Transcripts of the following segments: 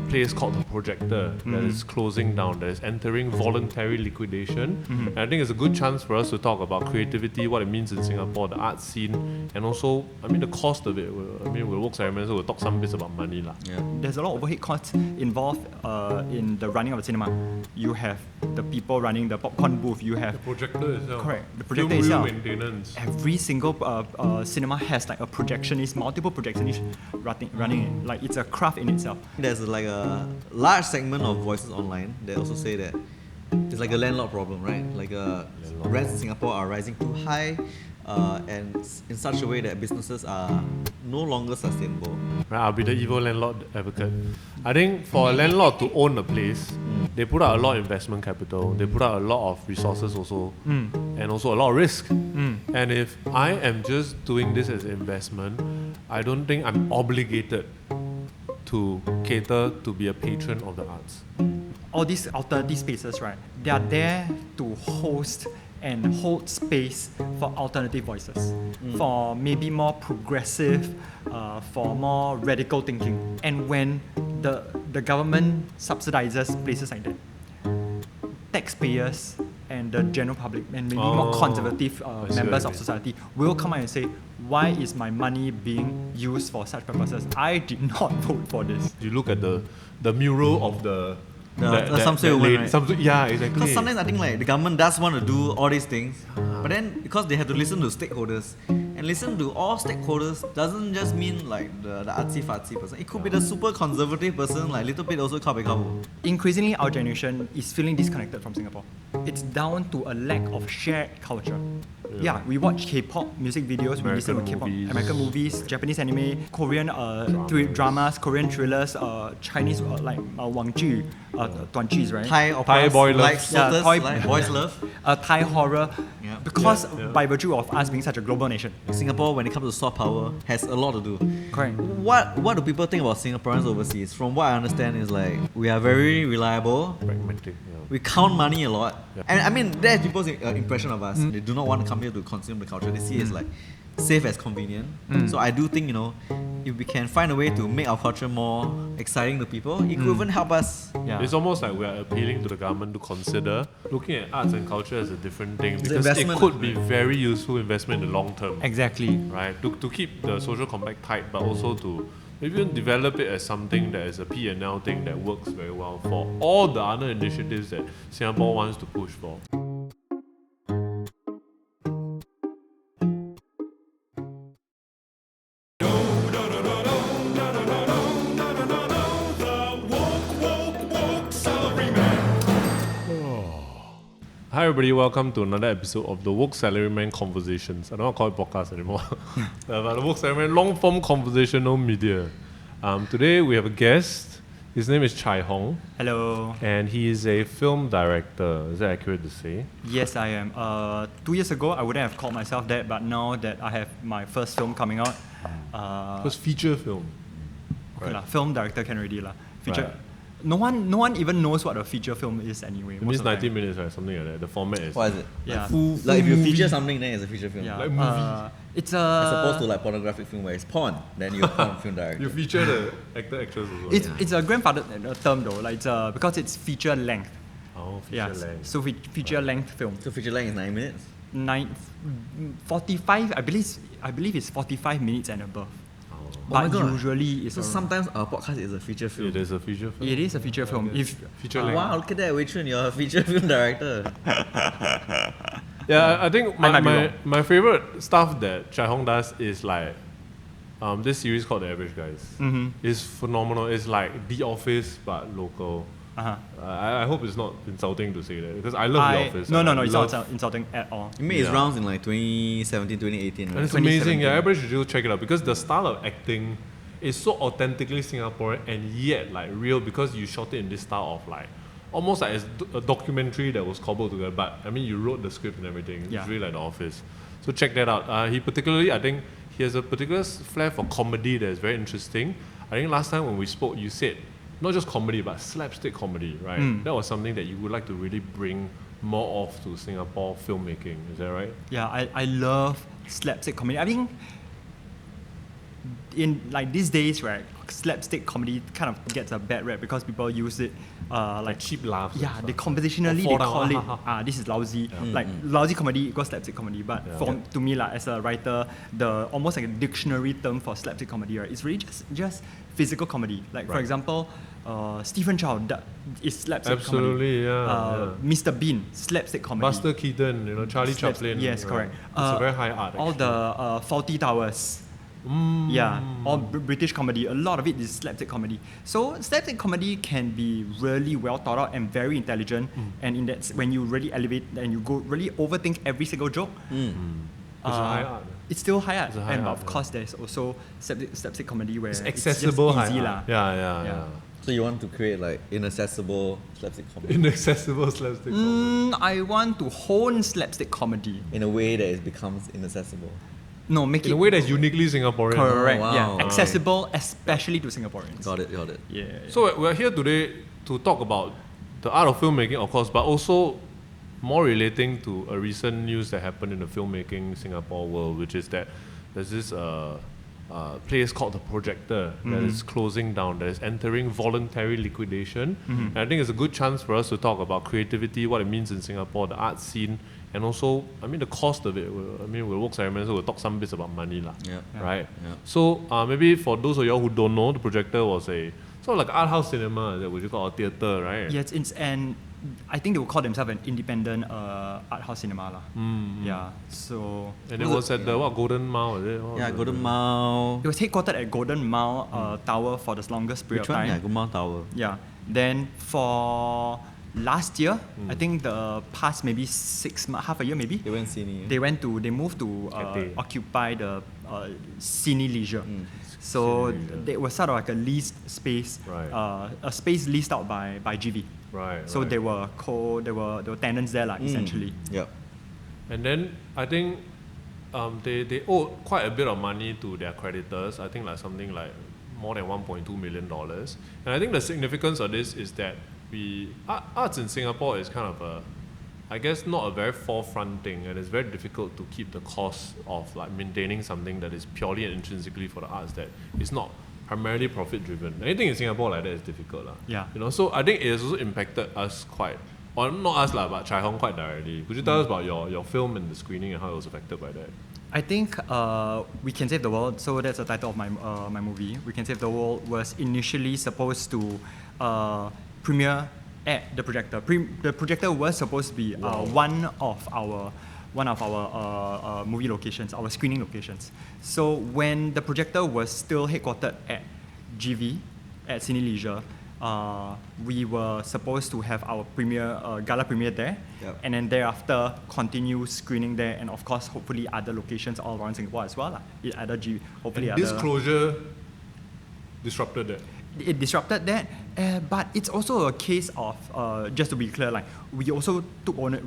place called the Projector that is closing down, that is entering voluntary liquidation. And I think it's a good chance for us to talk about creativity, what it means in Singapore, the art scene, and also, the cost of it. With work ceremony, so we'll talk some bits about money. Yeah. There's a lot of overhead costs involved in the running of the cinema. You have the people running the popcorn booth, you have... The projector itself. Correct. The projector itself. Maintenance. Every single cinema has like a projectionist, multiple projectionists running it. Like it's a craft in itself. There's like a large segment of voices online that also say that it's like a landlord problem, right? Like rents in Singapore are rising too high, and in such a way that businesses are no longer sustainable. Right, I'll be the evil landlord advocate. I think for a landlord to own a place, they put out a lot of investment capital, they put out a lot of resources also, and also a lot of risk. And if I am just doing this as an investment, I don't think I'm obligated to cater to be a patron of the arts. All these alternative spaces, right? They are there to host and hold space for alternative voices, for maybe more progressive, for more radical thinking. And when the government subsidizes places like that, taxpayers and the general public and maybe more conservative members of society will come out and say, why is my money being used for such purposes? I did not vote for this. You look at the mural of the Samsui woman, right? Yeah, exactly. Because sometimes I think like the government does want to do all these things, but then because they have to listen to stakeholders, and listen to all stakeholders doesn't just mean like the artsy-fartsy person. It could be the super conservative person, like little bit also kabe. Increasingly, our generation is feeling disconnected from Singapore. It's down to a lack of shared culture. Yeah, we watch K-pop music videos, we listen to K-pop, American movies, Japanese anime, Korean dramas, Korean thrillers, Chinese like Wang Ju, Duan Jus, right? Thai boy love. Like boys love. Thai horror. Yeah. Because by virtue of us being such a global nation. Singapore, when it comes to soft power, has a lot to do. Correct. What do people think about Singaporeans overseas? From what I understand is like, we are very reliable. Pragmatic. We count money a lot. And I mean, that's people's impression of us. They do not want to come here to consume the culture. They see it as like safe as convenient. So I do think, if we can find a way to make our culture more exciting to people, it could even help us. Yeah. It's almost like we are appealing to the government to consider looking at arts and culture as a different thing, because it could be very useful investment in the long term. Exactly. Right? To keep the social compact tight, but also to maybe develop it as something that is a P&L thing that works very well for all the other initiatives that Singapore wants to push for. Hi everybody, welcome to another episode of the Woke Salaryman Conversations. I don't want to call it podcast anymore. But the Woke Salaryman long-form conversational media. Today we have a guest. His name is Chai Hong. Hello. And he is a film director. Is that accurate to say? Yes, I am. 2 years ago, I wouldn't have called myself that, but now that I have my first film coming out... First feature film. Okay, right. Film director can already. Feature. Right. No one even knows what a feature film is anyway. It means 90 minutes, right? Something like that. The format is... What is it? Yeah. Like if you feature something, then it's a feature film. Yeah. Like movie. It's as opposed to like pornographic film where it's porn, then you're a porn film director. You feature the actor, actress as well. It's a grandfather term though. Like because it's feature length. Oh, feature length. So feature length film. So feature length is 9 minutes? 45, I believe it's 45 minutes and above. But usually it's... So sometimes our podcast is a feature film. It is a feature film. It is a feature film. Feature length. Wow, look at that, Wei Chun, you're a feature film director. Yeah, I think my favorite stuff that Chai Hong does is like this series called The Average Guys. It's phenomenal. It's like The Office but local. I hope it's not insulting to say that, because I love The Office. No, it's not insulting at all. You mean it rounds in like 2017, 2018, right? And it's amazing. Yeah, everybody should just check it out, because the style of acting is so authentically Singaporean and yet like real, because you shot it in this style of like almost like a documentary that was cobbled together. But I mean, you wrote the script and everything. It's really like The Office. So check that out. I think he has a particular flair for comedy that is very interesting. I think last time when we spoke, you said not just comedy, but slapstick comedy, right? That was something that you would like to really bring more of to Singapore filmmaking. Is that right? Yeah, I love slapstick comedy. I mean, in like these days, right, slapstick comedy kind of gets a bad rap because people use it like cheap laughs. Yeah, and they stuff. conversationally Or they fall down, call it this is lousy. Like lousy comedy equals slapstick comedy. But to me, like as a writer, the almost like a dictionary term for slapstick comedy, right? It's really just physical comedy. Like for example, Stephen Chow is slapstick Absolutely, comedy. Mr. Bean, slapstick comedy. Buster Keaton, Charlie Chaplin. Yes, correct. It's a very high art. All actually. the Faulty Towers. Yeah, all British comedy. A lot of it is slapstick comedy. So slapstick comedy can be really well thought out and very intelligent. And in that, when you really elevate and you go really overthink every single joke, It's a high art. it's still high art. It's a high And art, of course, there's also slapstick comedy where It's accessible it's just easy high lah. art. Yeah. So you want to create like inaccessible slapstick comedy Inaccessible slapstick comedy. I want to hone slapstick comedy. in a way that it becomes inaccessible. No, make In it a way that's uniquely Singaporean. correct. Oh, wow. Yeah, accessible, especially to Singaporeans. Got it. Yeah. So we're here today to talk about the art of filmmaking, of course, but also more relating to a recent news that happened in the filmmaking Singapore world, which is that there's this place called the Projector that is closing down, that is entering voluntary liquidation. And I think it's a good chance for us to talk about creativity, what it means in Singapore, the art scene, and also, the cost of it. We'll work ceremony, so we'll talk some bits about money, right? Yeah. So maybe for those of y'all who don't know, the Projector was a sort of like art house cinema that we call a theatre, right? Yes, I think they would call themselves an independent art house cinema lah. Yeah, so And it was at the Golden Mile, is it? Golden Mile. it was headquartered at Golden Mile Tower for the longest period Which of one? time. Yeah, Golden Mile Tower. Yeah. Then for last year, I think the past maybe 6 months, half a year maybe, They went cine. they moved to Cathay. occupy the Cine Leisure. So Cine they were sort of like a leased space, Right. a space leased out by GV. Right. So right. they were tenants there, essentially. Yep. And then I think they owed quite a bit of money to their creditors. I think like something like more than $1.2 million. And I think the significance of this is that arts in Singapore is kind of I guess not a very forefront thing, and it's very difficult to keep the cost of like maintaining something that is purely and intrinsically for the arts that is not primarily profit driven. Anything in Singapore like that is difficult. Yeah. So I think it has also impacted us quite, or not us but Chai Hong quite directly. Could you tell us about your film and the screening and how it was affected by that? I think We Can Save the World, so that's the title of my movie. We Can Save the World was initially supposed to premiere at the Projector. The Projector was supposed to be one of our movie locations, our screening locations. So when the Projector was still headquartered at GV, at Cine Leisure, we were supposed to have our gala premiere there, and then thereafter continue screening there, and of course, hopefully other locations all around Singapore as well. This closure disrupted that. It disrupted that, but it's also a case of, just to be clear, like we also took on it.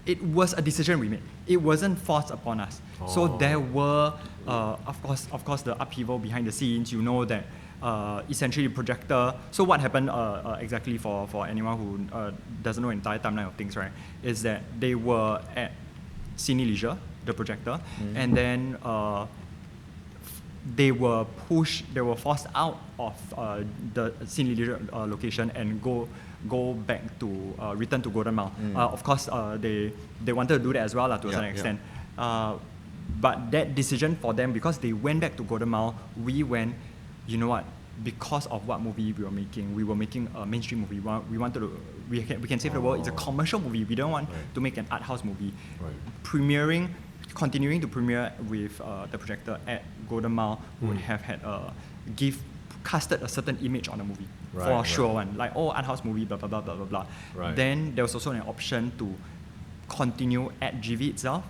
It was a decision we made. It wasn't forced upon us. So there were, of course, the upheaval behind the scenes. You know that essentially Projector. So what happened exactly for anyone who doesn't know the entire timeline of things, right? Is that they were at Cine Leisure, the Projector, and then they were forced out of the Cine Leisure location and go back to return to Golden Mile. Of course, they wanted to do that as well to a certain extent. But that decision for them, because they went back to Golden Mile, we went, you know what? Because of what movie we were making a mainstream movie. We Can Save the World. It's a commercial movie. We don't want to make an art house movie. Continuing to premiere with the Projector at Golden Mile would have had casted a certain image on the movie sure one, like art house movie, blah blah blah blah blah blah. Then there was also an option to continue at GV itself,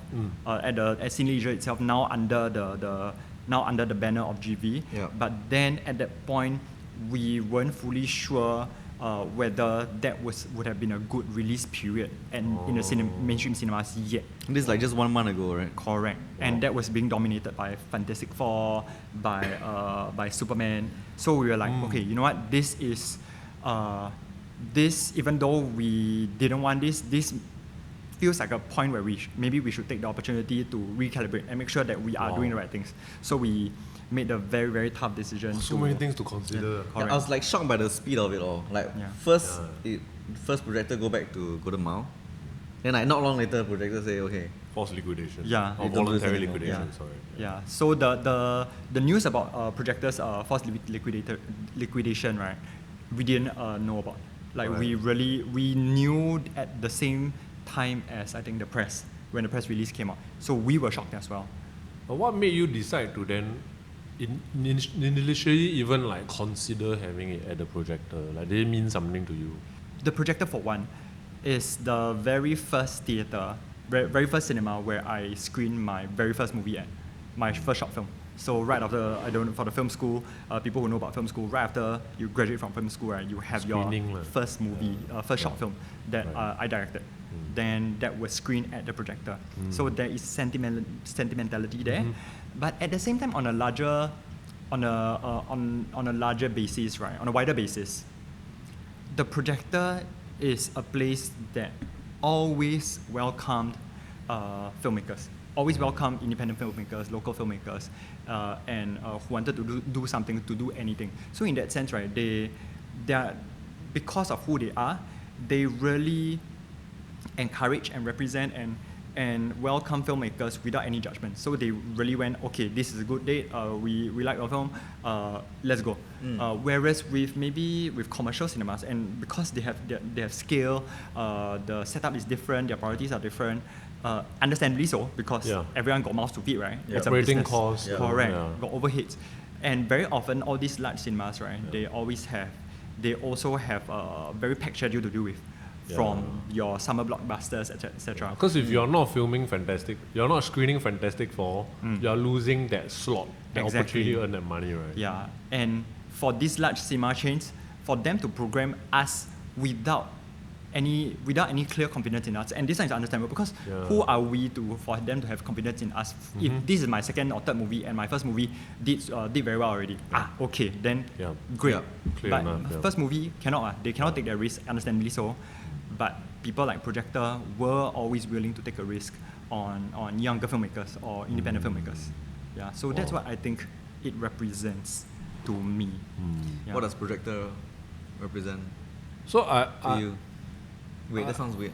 at Cine Leisure itself, now under the banner of GV. But then at that point, we weren't fully sure whether that would have been a good release period and in the mainstream cinemas yet. This is like just 1 month ago, right? Correct. And that was being dominated by Fantastic Four, by Superman. So we were like, okay, you know what? This is, even though we didn't want this feels like a point where maybe we should take the opportunity to recalibrate and make sure that we are doing the right things. So we made a very, very tough decision. So many things to consider. Yeah, I was like shocked by the speed of it all. Like first Projector go back to Golden Mile. Then like not long later, Projector say, okay. Forced liquidation. Yeah. Or voluntary liquidation, sorry. Yeah. So the news about Projector's forced liquidation, right, we didn't know about. Like we knew at the same time as I think the press, when the press release came out. So we were shocked as well. But what made you decide to then initially even like consider having it at the Projector? Like did it mean something to you? The Projector, for one, is the very first theatre, very first cinema where I screened my very first movie at, my first short film. So right after, for the film school, people who know about film school, right after you graduate from film school, right, you have Screening your first movie, first short film that I directed. Then that was screened at the Projector. So there is sentimentality there, but at the same time, on a larger basis, right, on a wider basis, the Projector is a place that always welcomed filmmakers, always welcomed independent filmmakers, local filmmakers, and who wanted to do something, to do anything. So in that sense, right, they are, because of who they are, they really encourage and represent and welcome filmmakers without any judgment. So they really went, okay, this is a good date, we like your film, let's go. Whereas with commercial cinemas, and because they have scale, the setup is different, their priorities are different, understandably so, because everyone got mouths to feed, right? It's operating a business. costs. Correct, got overheads. And very often, all these large cinemas, right, they also have a very packed schedule to deal with. From your summer blockbusters, etc. Because if you're not filming fantastic, you're not screening Fantastic Four, you're losing that slot, that opportunity to earn that money, right? Yeah, and for these large cinema chains, for them to program us without any clear confidence in us, and this one is understandable because who are we for them to have confidence in us? If this is my second or third movie and my first movie did very well already, okay, then great. But first movie they cannot take that risk, understandably so. But people like Projector were always willing to take a risk on younger filmmakers or independent filmmakers. Yeah, so that's what I think it represents to me. What does Projector represent to you? Wait, that sounds weird.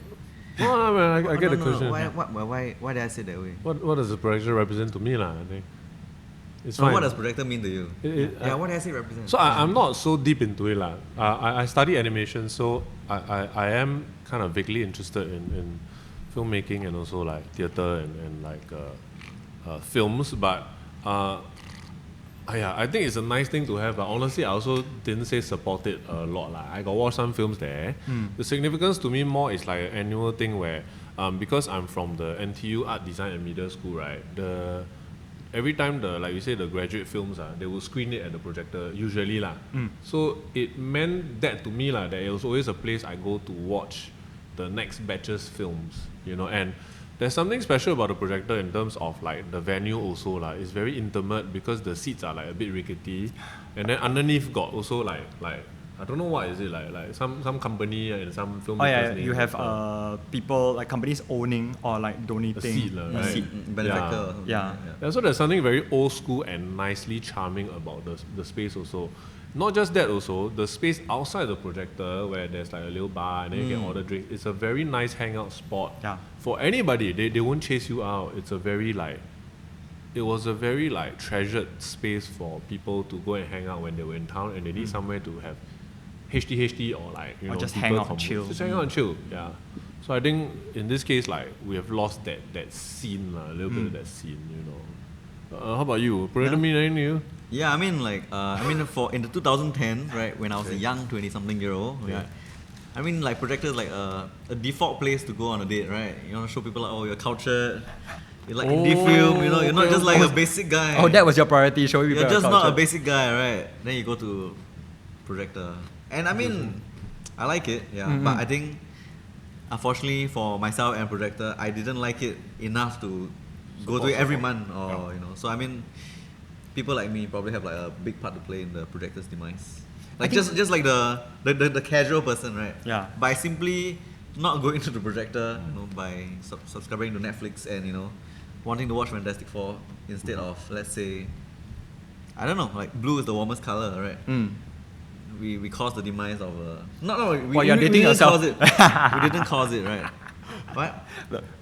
No, I get the question. Why did I say that way? What does the Projector represent to me, I think? It's fine. What does Projector mean to you? What did I say represent? So I'm not so deep into it. I study animation, so I am kind of vaguely interested in filmmaking and also like theatre and like films. But I think it's a nice thing to have. But honestly, I also didn't say support it a lot. I got watch some films there. The significance to me more is like an annual thing where because I'm from the NTU Art Design and Media School, right? Every time like you say, the graduate films, they will screen it at the Projector, usually. So it meant that to me, that it was always a place I go to watch the next batch's films, and there's something special about the Projector in terms of like the venue also. It's very intimate because the seats are like a bit rickety, and then underneath got also like I don't know what is it like some company and some filmmakers. You have people like companies owning or like donating a seat, right? A seat. Benefactor. Yeah. So there's something very old school and nicely charming about the space also. Not just that also, the space outside the Projector where there's like a little bar and then you can order drinks. It's a very nice hangout spot for anybody. They won't chase you out. It was a very like treasured space for people to go and hang out when they were in town and they need somewhere to have HT or like or just hang out and chill. Just hang out and chill. Yeah. So I think in this case, like we have lost that scene, a little bit of that scene. How about you? Projector mean anything to you? Yeah, I mean for in the 2010, right, when I was a young 20-something-year-old, I mean like Projector is like a default place to go on a date, right? Show people like, you're cultured, you like indie film, you're not just like a basic guy. Oh, that was your priority, showing people. You're just not a basic guy, right? Then you go to Projector. And I mean, I like it, but I think, unfortunately for myself and Projector, I didn't like it enough to go to it every month, or So I mean, people like me probably have like a big part to play in the Projector's demise. Like just like the casual person, right? Yeah. By simply not going to the projector, by subscribing to Netflix and wanting to watch Fantastic Four instead of, let's say, I don't know, like blue is the warmest color, right? We caused the demise of you're dating yourself. We didn't cause it, right? What?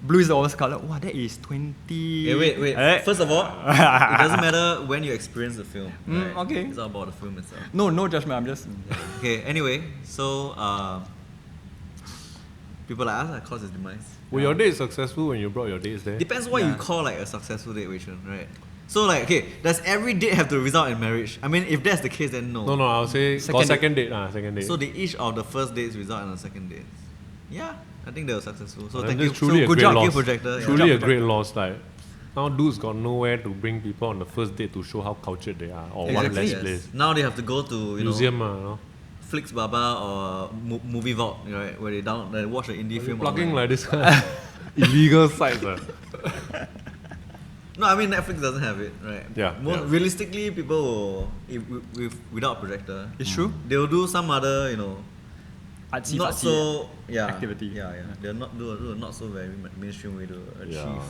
Blue is the worst color. Wow, that is 20. Hey, wait. First of all, it doesn't matter when you experience the film. Right? Okay. It's all about the film itself. No judgment. I'm just. Okay. Anyway, so people like us cause its demise. Were your dates successful when you brought your dates there? Depends what you call like a successful date, Wei Chun, right? So like, okay, does every date have to result in marriage? I mean, if that's the case, then no. No, I would say second date. Second date. So each of the first dates result in a second date. Yeah, I think they were successful. So thank that's you. truly So a good great job, loss. give Projector. Truly a great loss. Like now, dudes got nowhere to bring people on the first date to show how cultured they are, or one less place. Now they have to go to Museum, Flix Baba or Movie Vault, right, where they watch an indie film. Plugging like this kind of illegal sites. No, I mean Netflix doesn't have it, right? Yeah. Realistically, people will, without Projector, It's true. they will do some other, Artsy not fartsy so activity. Yeah. They'll not do a not so very mainstream way to achieve. Yeah.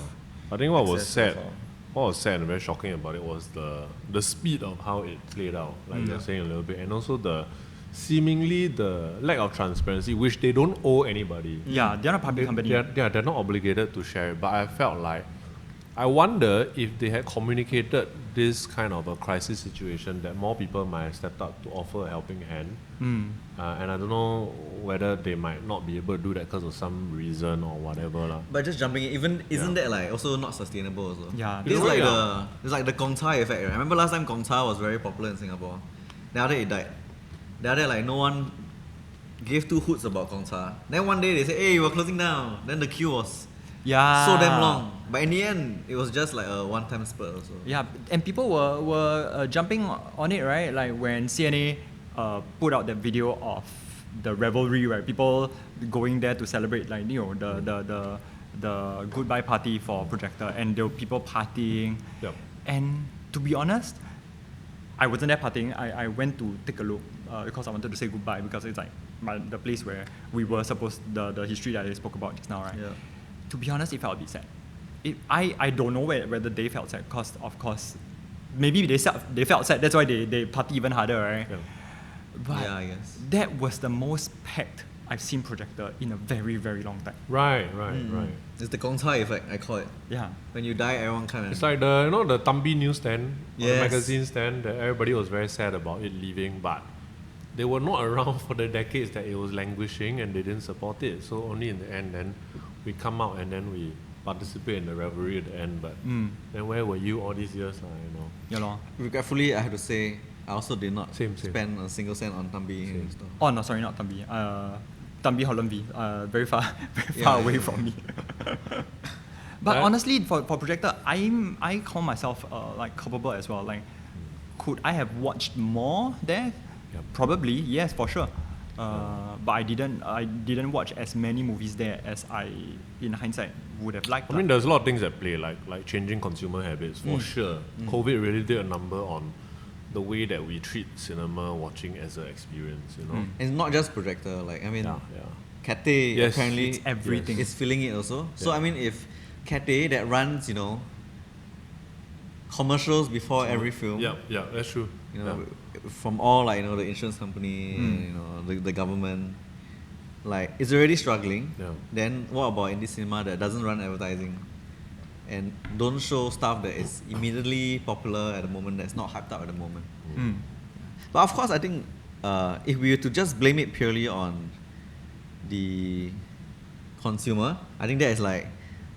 I think what was success sad, so far. what was sad and very shocking about it was the speed of how it played out, like you're saying a little bit, and also the lack of transparency, which they don't owe anybody. Yeah, they're not a public company. They're not obligated to share it. But I felt like, I wonder if they had communicated this kind of a crisis situation, that more people might have stepped up to offer a helping hand. And I don't know whether they might not be able to do that because of some reason or whatever lah. But just jumping in, isn't that like also not sustainable also? Yeah, It's yeah. like the Gong Cha effect, right? I remember last time Gong Cha was very popular in Singapore. Then after it died. Then after like no one gave two hoots about Gong Cha. Then one day they said, hey, we're closing down. Then the queue was so damn long. But in the end, it was just like a one-time spurt also. Yeah, and people were jumping on it, right? Like when CNA put out that video of the revelry, right? People going there to celebrate, like the goodbye party for Projector, and there were people partying. Yep. And to be honest, I wasn't there partying. I went to take a look because I wanted to say goodbye, because it's like the place where we were supposed, the history that I spoke about just now, right? Yeah. To be honest, it felt a bit sad. I don't know whether they felt sad, because of course, maybe they felt sad, that's why they party even harder, right? Yeah. But Yeah, I guess. that was the most packed I've seen Projector in a very, very long time. Right. It's the Gong Cha effect, I call it. Yeah. When you die, everyone kind of... It's like the Tambi newsstand, or the Yes. magazine stand, that everybody was very sad about it leaving, but they were not around for the decades that it was languishing, and they didn't support it. So only in the end, then we come out and then we participate in the revelry at the end. But then where were you all these years? Yeah, lor. Regretfully, I have to say, I also did not Same. spend a single cent on Tambi and stuff. Oh no, sorry, not Tambi. Tambi Holland V. Very far away from me. But honestly, for Projector, I call myself like culpable as well. Like, could I have watched more there? Yep. Probably, yes, for sure. But I didn't watch as many movies there as I, in hindsight, would have liked. I mean, there's a lot of things at play, like changing consumer habits, for sure. COVID really did a number on the way that we treat cinema watching as an experience, And not just Projector, like, I mean, Yeah. Cathay Yes. apparently It's everything. is feeling it also. So, Yeah. I mean, if Cathay that runs, commercials before every film, Yeah, that's true. from all like, the insurance company, the government, like, it's already struggling. Yeah. Then what about indie cinema that doesn't run advertising and don't show stuff that is immediately popular at the moment, that's not hyped up at the moment? But of course, I think if we were to just blame it purely on the consumer, I think that is like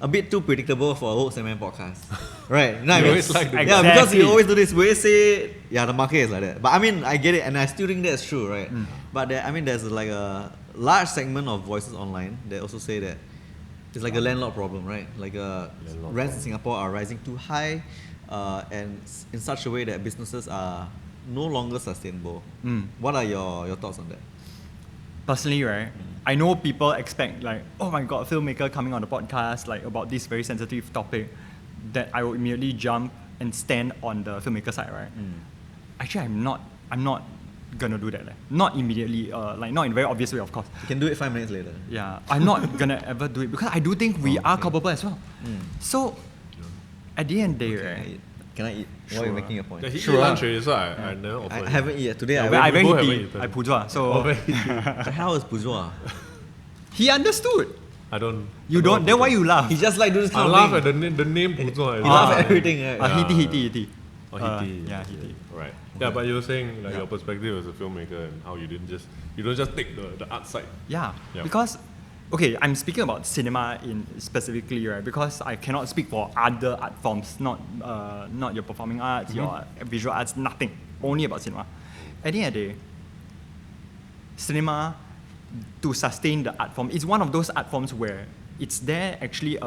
a bit too predictable for a whole segment podcast. Right? You know what I You mean? always like to do Yeah, that. because you always do this. We always say, yeah, the market is like that. But I mean, I get it, and I still think that's true, right? But there's like a large segment of voices online that also say that it's like a landlord problem, right? Like rents in Singapore are rising too high, and in such a way that businesses are no longer sustainable. What are your thoughts on that? Personally, right, I know people expect like, oh my god, a filmmaker coming on the podcast like about this very sensitive topic, that I will immediately jump and stand on the filmmaker side, right? Actually, I'm not gonna do that. Not immediately, like not in a very obvious way, of course. You can do it 5 minutes later. Yeah, I'm not gonna ever do it because I do think we are culpable as well. So, at the end of the day, right? Can I eat? While you're Sure. making your point. Yeah, he Sure. eat lunch already, so I never offer. I haven't eaten yet. Today I I went. very both haven't hiti, eaten. I pujua. So The hell is bourgeois? he understood. I don't. You I don't. Then why you laugh? He just like do this I kind of laugh thing. at the name Puzo. You laugh at everything, right? Hiti. Oh, Hiti. Yeah, Hiti. Right. Yeah, but you were saying like your perspective as a filmmaker and how you don't just take the art side. Yeah, Yeah. because okay, I'm speaking about cinema in specifically, right? Because I cannot speak for other art forms, not your performing arts, your visual arts, nothing. Only about cinema. At the end of the day, cinema to sustain the art form is one of those art forms where it's there actually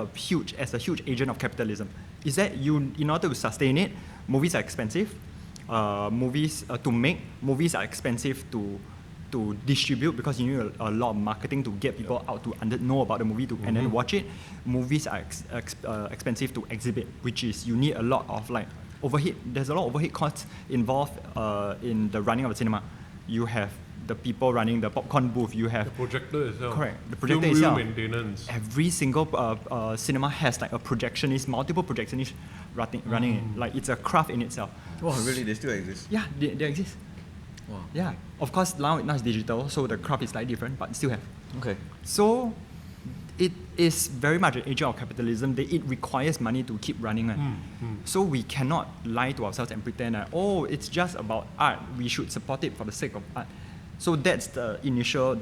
as a huge agent of capitalism. Is that you in order to sustain it, movies are expensive. Movies to make, movies are expensive to distribute because you need a lot of marketing to get people out to know about the movie and then watch it. Movies are expensive to exhibit, which is you need a lot of like overhead. There's a lot of overhead costs involved in the running of a cinema. You have the people running the popcorn booth. You have The projector itself. Correct. The projector Film itself. reel maintenance. every single cinema has like a projectionist, multiple projectionists running it. Like it's a craft in itself. Oh, really? They still exist? Yeah, they exist. Wow. Yeah, of course now it's digital, so the craft is slightly different, but still have. Okay. So it is very much an agent of capitalism. It requires money to keep running. So we cannot lie to ourselves and pretend that, oh, it's just about art. We should support it for the sake of art. So that's the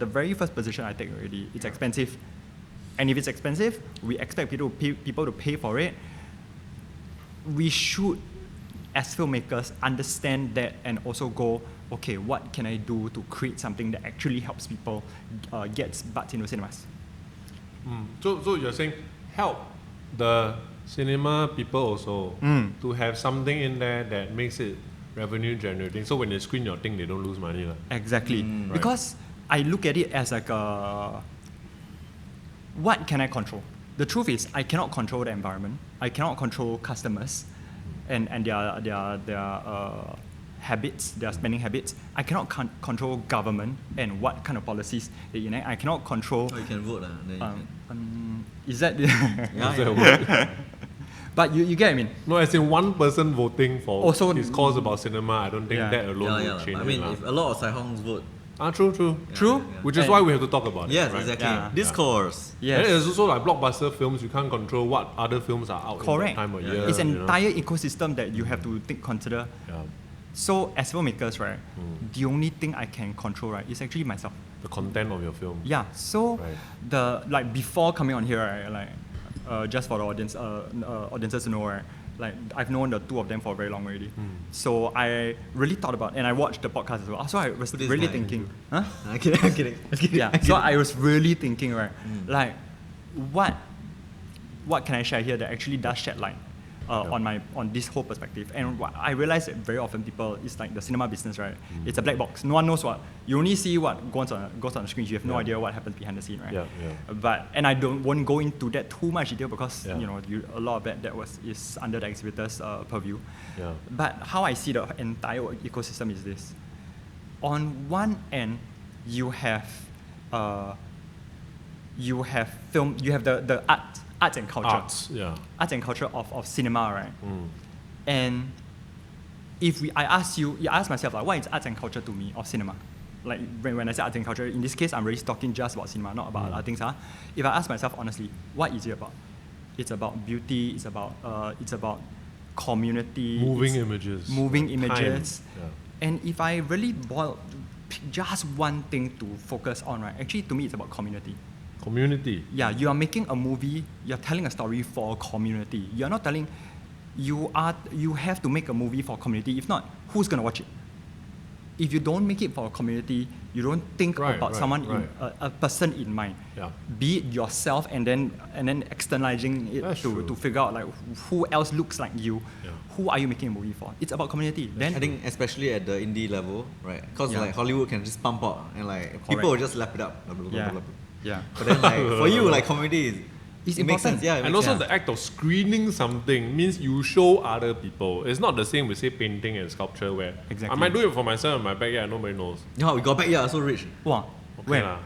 very first position I take already. It's expensive. And if it's expensive, we expect people to pay for it. We should, as filmmakers, understand that and also go, okay, what can I do to create something that actually helps people get butts into cinemas? So you're saying help the cinema people also to have something in there that makes it revenue generating. So when they screen your thing, they don't lose money. Exactly. Right. Because I look at it as like what can I control? The truth is I cannot control the environment. I cannot control customers and their habits, their spending habits. I cannot control government and what kind of policies they enact. I cannot control. Oh, you can vote. Then you can. Is that Yeah. But you get what I mean? No, as in one person voting for Also, his cause about cinema, I don't think Yeah. that alone Yeah, will change I mean, it. if a lot of Chai Hongs vote. True. True. Which is And- why we have to talk about Yes, it. Right? exactly. Yeah. Discourse. Yes. And there's also like blockbuster films, you can't control what other films are out in Correct. that time of Yeah. year. It's an you know? entire ecosystem that you have to consider. Yeah. So as filmmakers, right, the only thing I can control, right, is actually myself. The content of your film. Yeah. So Right. before coming on here, right, like just for the audience, audiences to know, right, like I've known the two of them for very long already. So I really thought about, and I watched the podcast as well. So I was Put this really mic thinking, huh? I'm kidding. Yeah. So I was really thinking, right, like what can I share here that actually does shed light on this whole perspective? And what I realized that very often people, it's like the cinema business, right? It's a black box. No one knows what. You only see what goes on the screen. You have no idea what happens behind the scene, right? Yeah. And I won't go into that too much detail because Yeah. a lot of that is under the exhibitor's purview. Yeah. But how I see the entire ecosystem is this: on one end, you have film, you have the arts and culture. Arts, yeah. Arts and culture of cinema, right? And if I ask myself, like, what is arts and culture to me of cinema? Like when I say arts and culture, in this case, I'm really talking just about cinema, not about other things. If I ask myself honestly, what is it about? It's about beauty. It's about community. Moving it's images. Moving Time. images. Yeah. And if I really pick just one thing to focus on, right? Actually, to me, it's about community. Community. Yeah, you are making a movie, you're telling a story for a community. You're not telling, you have to make a movie for a community. If not, who's gonna watch it? If you don't make it for a community, you don't think about someone a person in mind. Yeah. Be it yourself and then externalizing it That's true. to figure out like who else looks like you. Yeah. Who are you making a movie for? It's about community. Then I think especially at the indie level, right? Because Yeah. like Hollywood can just pump out and like people will just lap it up. Blah, blah, blah, yeah, blah, blah. yeah. But then like for you, like community is It's It makes important. sense. Yeah, it And makes also sense. the act of screening something means you show other people. It's not the same with say painting and sculpture where Exactly. I might do it for myself in my backyard, nobody knows. No, we got back. Yeah, so rich. Wow. Okay Where? lah.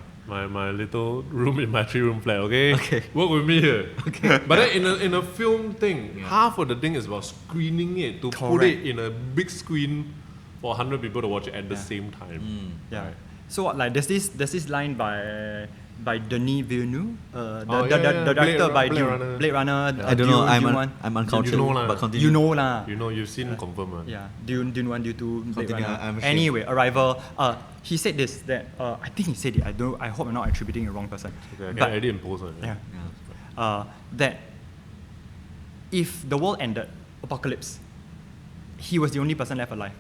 My little room in my 3-room flat, okay? Okay. Work with me here. Okay. But then in a film thing, half of the thing is about screening it to put Correct. it in a big screen for 100 people to watch it at the same time. Yeah. Right. So like there's this line by Denis Villeneuve, the Blade director by Blade Dune, Runner. Blade Runner. I don't know. Dune 1. I'm uncultured. You know lah. But continue. You know lah. You know, you've seen confirm. One. Yeah, Dune 1, Dune 2, Blade Continue, Runner. I'm ashamed. Anyway, Arrival. He said this that I think he said it. I hope I'm not attributing the wrong person. Okay, I But- can edit and post on it. Yeah. That if the world ended, apocalypse, he was the only person left alive.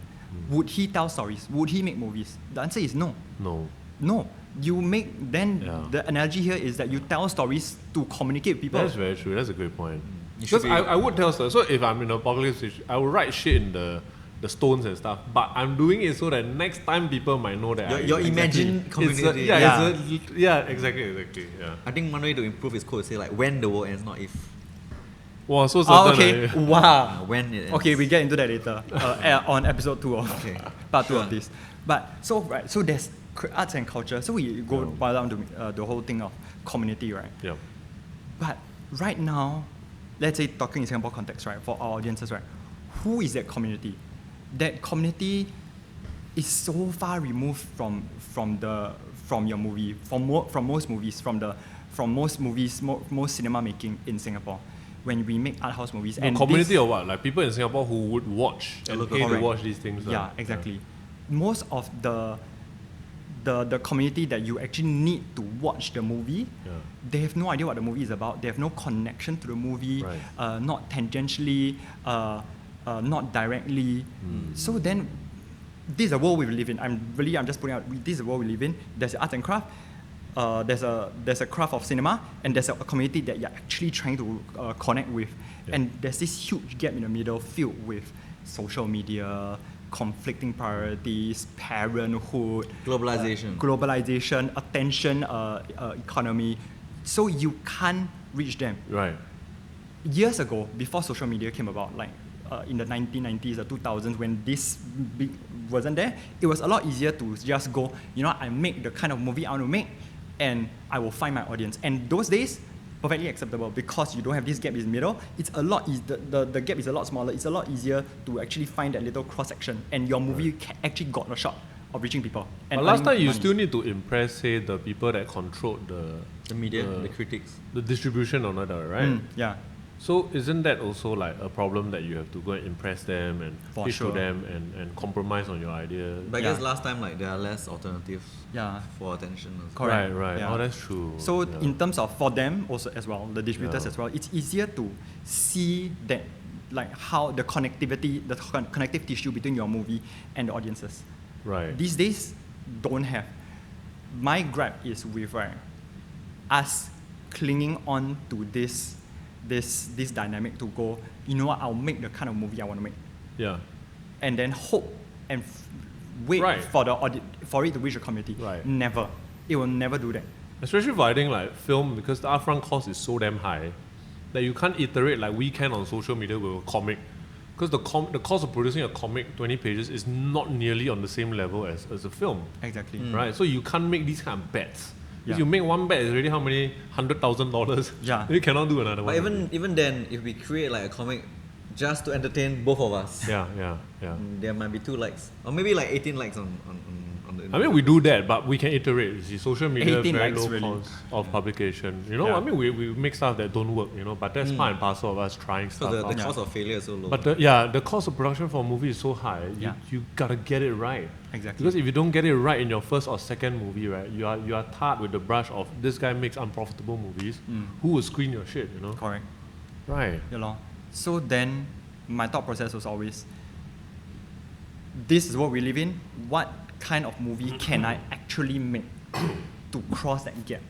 Would he tell stories? Would he make movies? The answer is no. No. No. You make, then Yeah. the analogy here is that you tell stories to communicate with people. That's very true. That's a great point. You should Because be- I would tell stories. So if I'm in an apocalypse, I would write shit in the stones and stuff. But I'm doing it so that next time people might know that Your imagined It's a, community. yeah, exactly. Yeah. I think one way to improve his code is say like when the world ends, not if. Wow, so certain. Oh, okay. Wow. When it ends. Okay, we get into that later on episode 2 of Okay. part 2 of this. But so there's arts and culture. So we go down to the whole thing of community, right? Yeah. But right now, let's say talking in Singapore context, right, for our audiences, right, who is that community? That community is so far removed from your movie, from most movies, most cinema making in Singapore. When we make art house movies, and community this, or what? Like people in Singapore who would watch and pay to Correct. watch these things. yeah, exactly. Most of the community that you actually need to watch the movie, they have no idea what the movie is about. They have no connection to the movie, Right. not tangentially, not directly. So then, this is the world we live in. I'm just putting out. This is the world we live in. There's art and craft. There's a craft of cinema, and there's a community that you're actually trying to connect with. And there's this huge gap in the middle, filled with social media, conflicting priorities, parenthood, Globalization. attention economy. So you can't reach them. Right. Years ago, before social media came about, like in the 1990s or 2000s, when this wasn't there, it was a lot easier to just go, I make the kind of movie I want to make, and I will find my audience. And those days, perfectly acceptable because you don't have this gap in the middle. It's a lot the gap is a lot smaller. It's a lot easier to actually find that little cross section, and your movie actually got a shot of reaching people. And But last time earning you money. still need to impress, say, the people that control The media, the critics. the distribution on that, right? Yeah. So isn't that also like a problem that you have to go and impress them and For pitch sure. to them and compromise on your idea? But I Yeah. guess last time like there are less alternatives Yeah. for attention. Also. Correct. Right. Yeah. Oh, that's true. So yeah. in terms of for them also as well, the distributors Yeah. as well, it's easier to see that like how the connectivity, the connective tissue between your movie and the audiences. Right. These days don't have. My gripe is with us clinging on to this dynamic to go, I'll make the kind of movie I want to make. Yeah. And then hope and wait Right. for it to reach the community. Right. Never. It will never do that. Especially for I think like film, because the upfront cost is so damn high that you can't iterate like we can on social media with a comic. Because the cost of producing a comic, 20 pages, is not nearly on the same level as a film. Exactly. Right? So you can't make these kind of bets. If Yeah. you make one bet, it's already how many $100,000? Yeah. You cannot do another But one. even then, if we create like a comic just to entertain both of us, Yeah. there might be 2 likes or maybe like 18 likes on the. I mean, we do that, but we can iterate. You see, social media 18 very likes, low really. cost of publication. Yeah. I mean, we make stuff that don't work. But that's part and parcel of us trying So stuff the out. cost of failure is so low. But the cost of production for a movie is so high. You gotta get it right. Exactly. Because if you don't get it right in your first or second movie, right, you are tarred with the brush of this guy makes unprofitable movies. Who will screen your shit? Correct. Right. So then, my thought process was always, this is what we live in. What kind of movie can I actually make to cross that gap,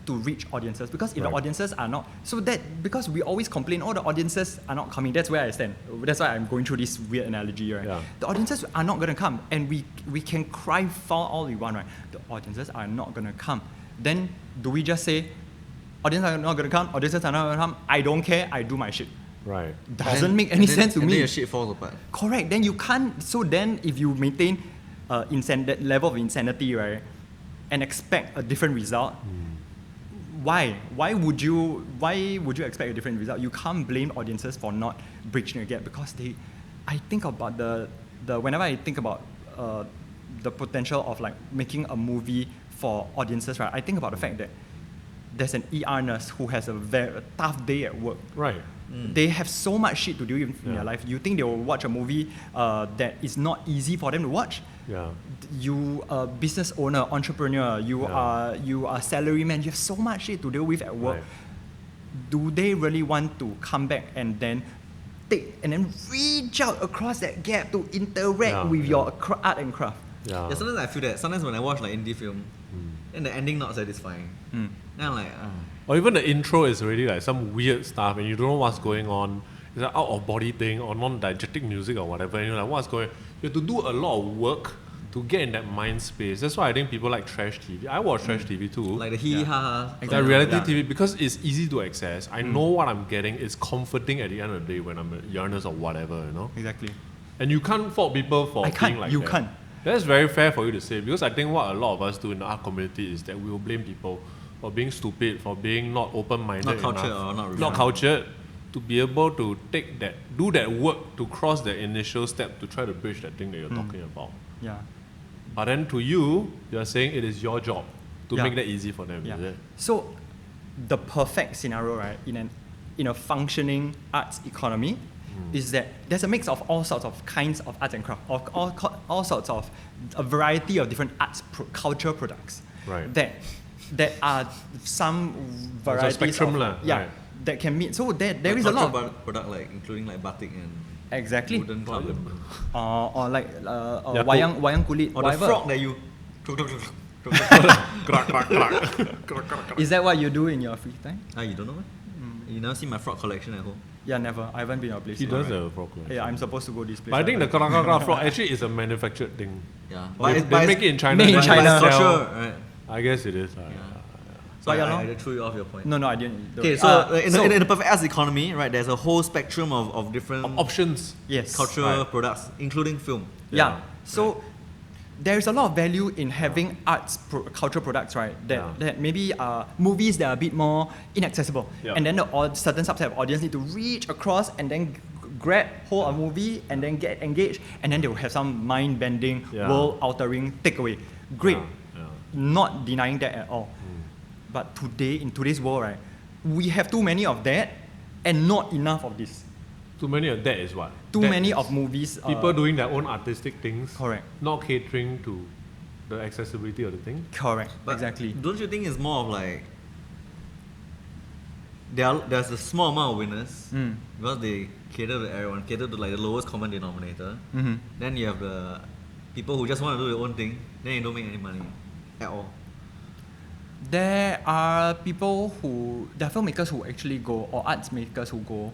to reach audiences? Because if the Right. audiences are not, because we always complain, the audiences are not coming. That's where I stand. That's why I'm going through this weird analogy, right? Yeah. The audiences are not going to come, and we can cry foul all we want, right? The audiences are not going to come. Then do we just say, Audiences are not gonna come. Audiences are not gonna come. I don't care. I do my shit. Right. Doesn't make any sense to and me. Then your shit falls apart. Correct. Then you can't. So then, if you maintain that level of insanity, right, and expect a different result, why? Why would you expect a different result? You can't blame audiences for not bridging a gap because they. I think about whenever I think about the potential of like making a movie for audiences, right? I think about the fact that there's an ER nurse who has a very tough day at work. Right. They have so much shit to do in their life. You think they will watch a movie that is not easy for them to watch? Yeah. You are a business owner, entrepreneur, you are salaryman, you have so much shit to deal with at work. Right. Do they really want to come back and then reach out across that gap to interact with your art and craft? Yeah. Yeah, sometimes I feel that. Sometimes when I watch like indie film, and the ending not satisfying, then I'm like, Or even the intro is already like some weird stuff and you don't know what's going on. It's an out of body thing or non-diegetic music or whatever. And you're like, what's going on? You have to do a lot of work to get in that mind space. That's why I think people like trash TV. I watch trash TV too. like the hee ha. Like reality TV because it's easy to access. I know what I'm getting. It's comforting at the end of the day when I'm at Uranus or whatever, you know. Exactly. And you can't fault people for being like that. You can't. That's very fair for you to say because I think what a lot of us do in the art community is that we will blame people for being stupid, for being not open-minded Not cultured enough, or not not refined. cultured, to be able to do that work to cross the initial step to try to bridge that thing that you're talking about. Yeah. But then to you, you're saying it is your job to Yeah. make that easy for them, Yeah. is it? So, the perfect scenario, right, in a functioning arts economy, is that there's a mix of all sorts of kinds of arts and craft, of all sorts of a variety of different culture products. Right. That are some varieties spectrum of, lah, yeah, right. that can meet. So there is a cultural lot of, product like including like batik and exactly, wooden club. or like Yakult. wayang kulit, Or whatever. the frog that you. Is that what you do in your free time? You don't know what? You never see my frog collection at home? Yeah, never. I haven't been to a place. He yet. does have a frog collection. Yeah, I'm supposed to go this place. But I think the haven't. Karakara frog actually is a manufactured thing. Yeah. They make it in China. made in but China. it's sell- Culture, right? I guess it is. So But yeah, I threw you off your point. No, I didn't. Okay, so, in the perfect arts economy, right, there's a whole spectrum of different Options. yes, cultural Right. products, including film. Yeah. So there is a lot of value in having cultural products, right? That maybe are movies that are a bit more inaccessible, Yeah. and then certain subset of audience need to reach across and then grab hold a movie and then get engaged, and then they will have some mind-bending, world-altering takeaway. Great. Yeah. Not denying that at all. But today, in today's world, right, we have too many of that and not enough of this. Too many of that is what? Too That many is of movies. people doing their own artistic things. Correct. Not catering to the accessibility of the thing. Correct. But exactly. Don't you think it's more of like there's a small amount of winners because they cater to everyone, cater to like the lowest common denominator. Mm-hmm. Then you have the people who just want to do their own thing. Then you don't make any money at all. There are people there are filmmakers who actually go, or arts makers who go,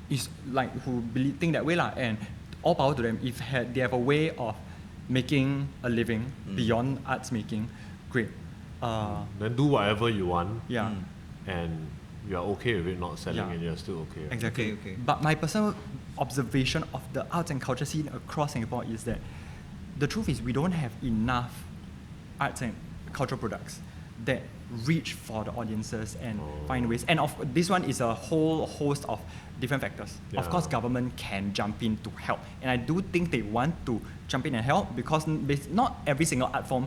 is like who think that way lah, and all power to them. If they have a way of making a living beyond arts making, great. Then do whatever you want Yeah, and you're okay with it not selling Yeah. and you're still okay. exactly. Okay. But my personal observation of the arts and culture scene across Singapore is that the truth is we don't have enough arts and cultural products that reach for the audiences and find ways. And this one is a whole host of different factors. Of Yeah. course, government can jump in to help, and I do think they want to jump in and help because not every single art form.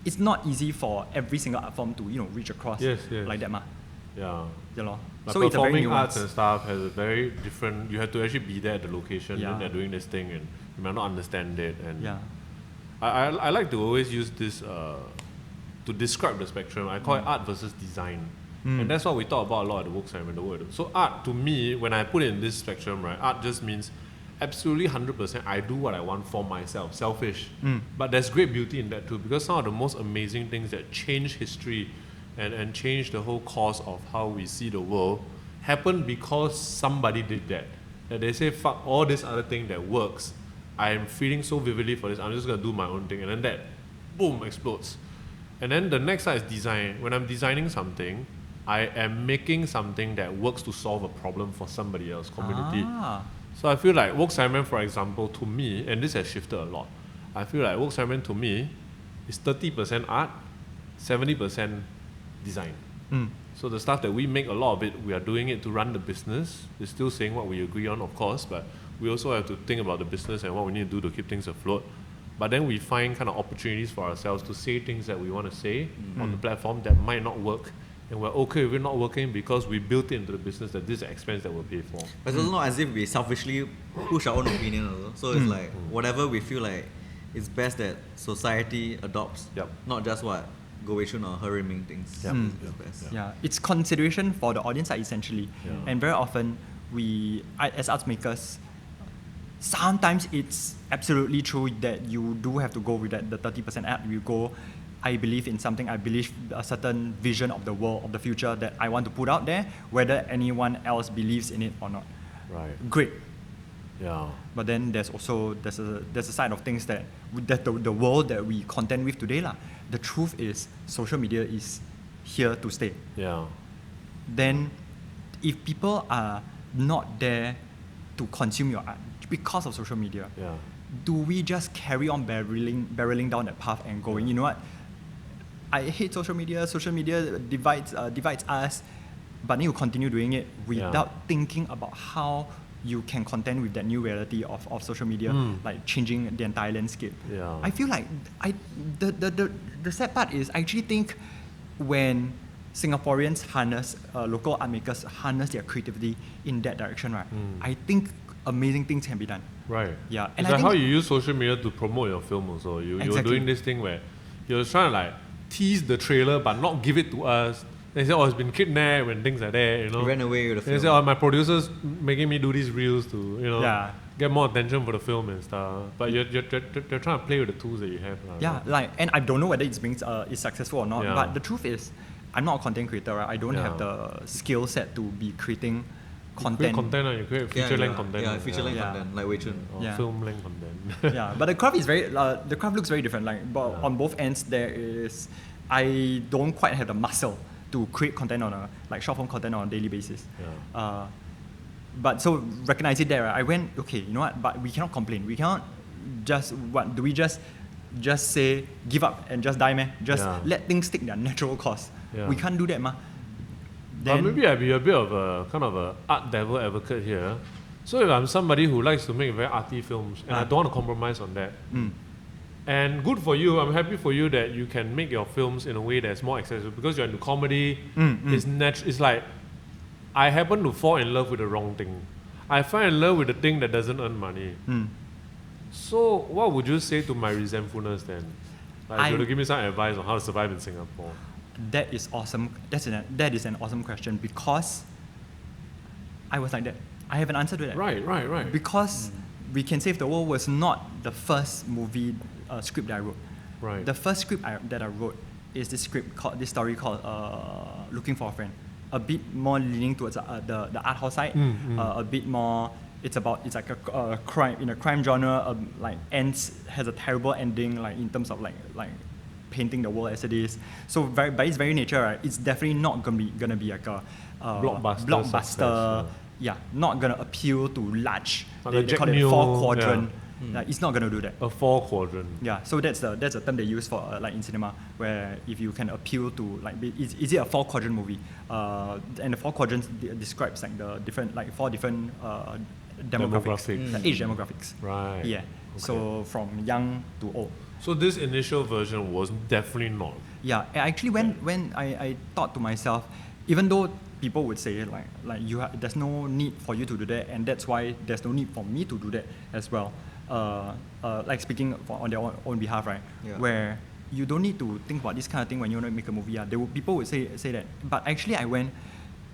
It's not easy for every single art form to reach across Yes. like that, Yeah. Yeah, lor. Like So it's a very performing arts and nuanced. stuff has a very different. You have to actually be there at the location Yeah. when they're doing this thing, and you might not understand it. And Yeah. I like to always use this to describe the spectrum. I call it art versus design, and that's what we talk about a lot at the work ceremony. So art to me, when I put it in this spectrum, right, art just means absolutely 100%. I do what I want for myself, selfish. But there's great beauty in that too, because some of the most amazing things that change history and change the whole course of how we see the world happen because somebody did that. That they say, fuck all this other thing that works. I'm feeling so vividly for this. I'm just gonna do my own thing, and then that, boom, explodes. And then the next side is design. When I'm designing something, I am making something that works to solve a problem for somebody else, community. So I feel like Woke Simon, for example, to me, and this has shifted a lot, I feel like Woke Simon to me is 30% art, 70% design. So the stuff that we make, a lot of it, we are doing it to run the business. We're still saying what we agree on, of course, but we also have to think about the business and what we need to do to keep things afloat. But then we find kind of opportunities for ourselves to say things that we want to say on the platform that might not work. And we're okay with it not working because we built it into the business that this is an expense that we'll pay for. But it's also not as if we selfishly push our own opinion also. So it's like whatever we feel like it's best that society adopts, not just what Goh Wei Chun or He Ming thinks is best. It's consideration for the audience essentially. And very often we, as arts makers, sometimes it's absolutely true that you do have to go with that, the 30% art. You go, I believe in something, I believe a certain vision of the world, of the future that I want to put out there, whether anyone else believes in it or not. Right. Great. Yeah. But then there's also, there's a side of things that the world that we contend with today, the truth is social media is here to stay. Yeah. Then if people are not there to consume your art because of social media, do we just carry on barreling down that path and going, you know what, I hate social media divides us, but then you continue doing it without thinking about how you can contend with that new reality of social media, like changing the entire landscape. I feel like the sad part is I actually think when Singaporeans harness, local art makers harness their creativity in that direction, right? I think amazing things can be done. Right. Yeah. And it's like how you use social media to promote your film also. You're doing this thing where you're trying to like tease the trailer but not give it to us. They say, oh, it's been kidnapped and things like that, you know. You ran away with the film. They say, oh, my producer's making me do these reels to, you know, get more attention for the film and stuff. But you're trying to play with the tools that you have. Like, and I don't know whether it's successful or not, but the truth is, I'm not a content creator, right? I don't have the skill set to be creating content. You create feature-length content. Yeah, feature-length content, like Wei Chun. Film-length content. But the craft is the craft looks very different. Like, on both ends, there is, I don't quite have the muscle to create content on short form content on a daily basis. But so recognizing that, right, I went, okay, you know what, but we cannot complain. We cannot just, do we just say, give up and just die, man? Just let things take their natural course. We can't do that, ma. But maybe I'd be a bit of a kind of a art devil advocate here. So if I'm somebody who likes to make very arty films and I don't want to compromise on that, and good for you, I'm happy for you that you can make your films in a way that's more accessible because you're into comedy. It's like I happen to fall in love with the wrong thing. I fall in love with the thing that doesn't earn money. So what would you say to my resentfulness then? Like, you to give me some advice on how to survive in Singapore. That is awesome. That is an awesome question because I was like that. I have an answer to that. Right. Because We Can Save the World was not the first movie script that I wrote. Right. The first script that I wrote is this story called Looking for a Friend. A bit more leaning towards the art house side. A bit more. It's like a crime in a crime genre. Has a terrible ending. Like in terms of like painting the world as it is. So by its very nature, right, it's definitely not gonna be like a blockbuster. Success, not gonna appeal to large. Like they call it 4-quadrant. It's not gonna do that. A 4-quadrant. Yeah, so that's a term they use for like in cinema, where if you can appeal to like, is it a 4-quadrant movie? And the 4 quadrants describes like the different 4 different demographics. Age demographics. Right. Yeah. Okay. So from young to old. So this initial version was definitely not. Yeah, actually when I thought to myself, even though people would say there's no need for you to do that, and that's why there's no need for me to do that as well. Like speaking on their own behalf, right? Yeah. Where you don't need to think about this kind of thing when you want to make a movie. People would say that, but actually I went,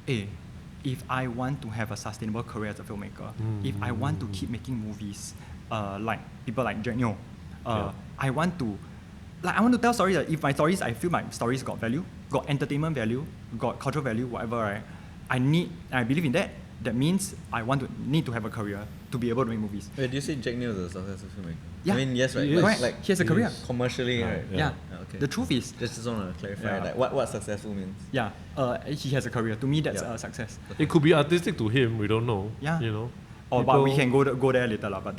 if I want to have a sustainable career as a filmmaker, if I want to keep making movies, like people like Jack Neo, I want to tell stories. If my stories, I feel my stories got value, got entertainment value, got cultural value, whatever, right? I believe in that. that means I need to have a career to be able to make movies. Wait, do you see Jack Neo as a successful filmmaker? Yeah. I mean, yes, right? He is. Correct. Like He has a career. commercially, right? Yeah. Okay. The truth is, Just want to clarify, Yeah. like what successful means. yeah, he has a career. To me, that's Yeah. a success. It could be artistic to him. We don't know. Yeah. You know. Or but we People- can go there later, lah. But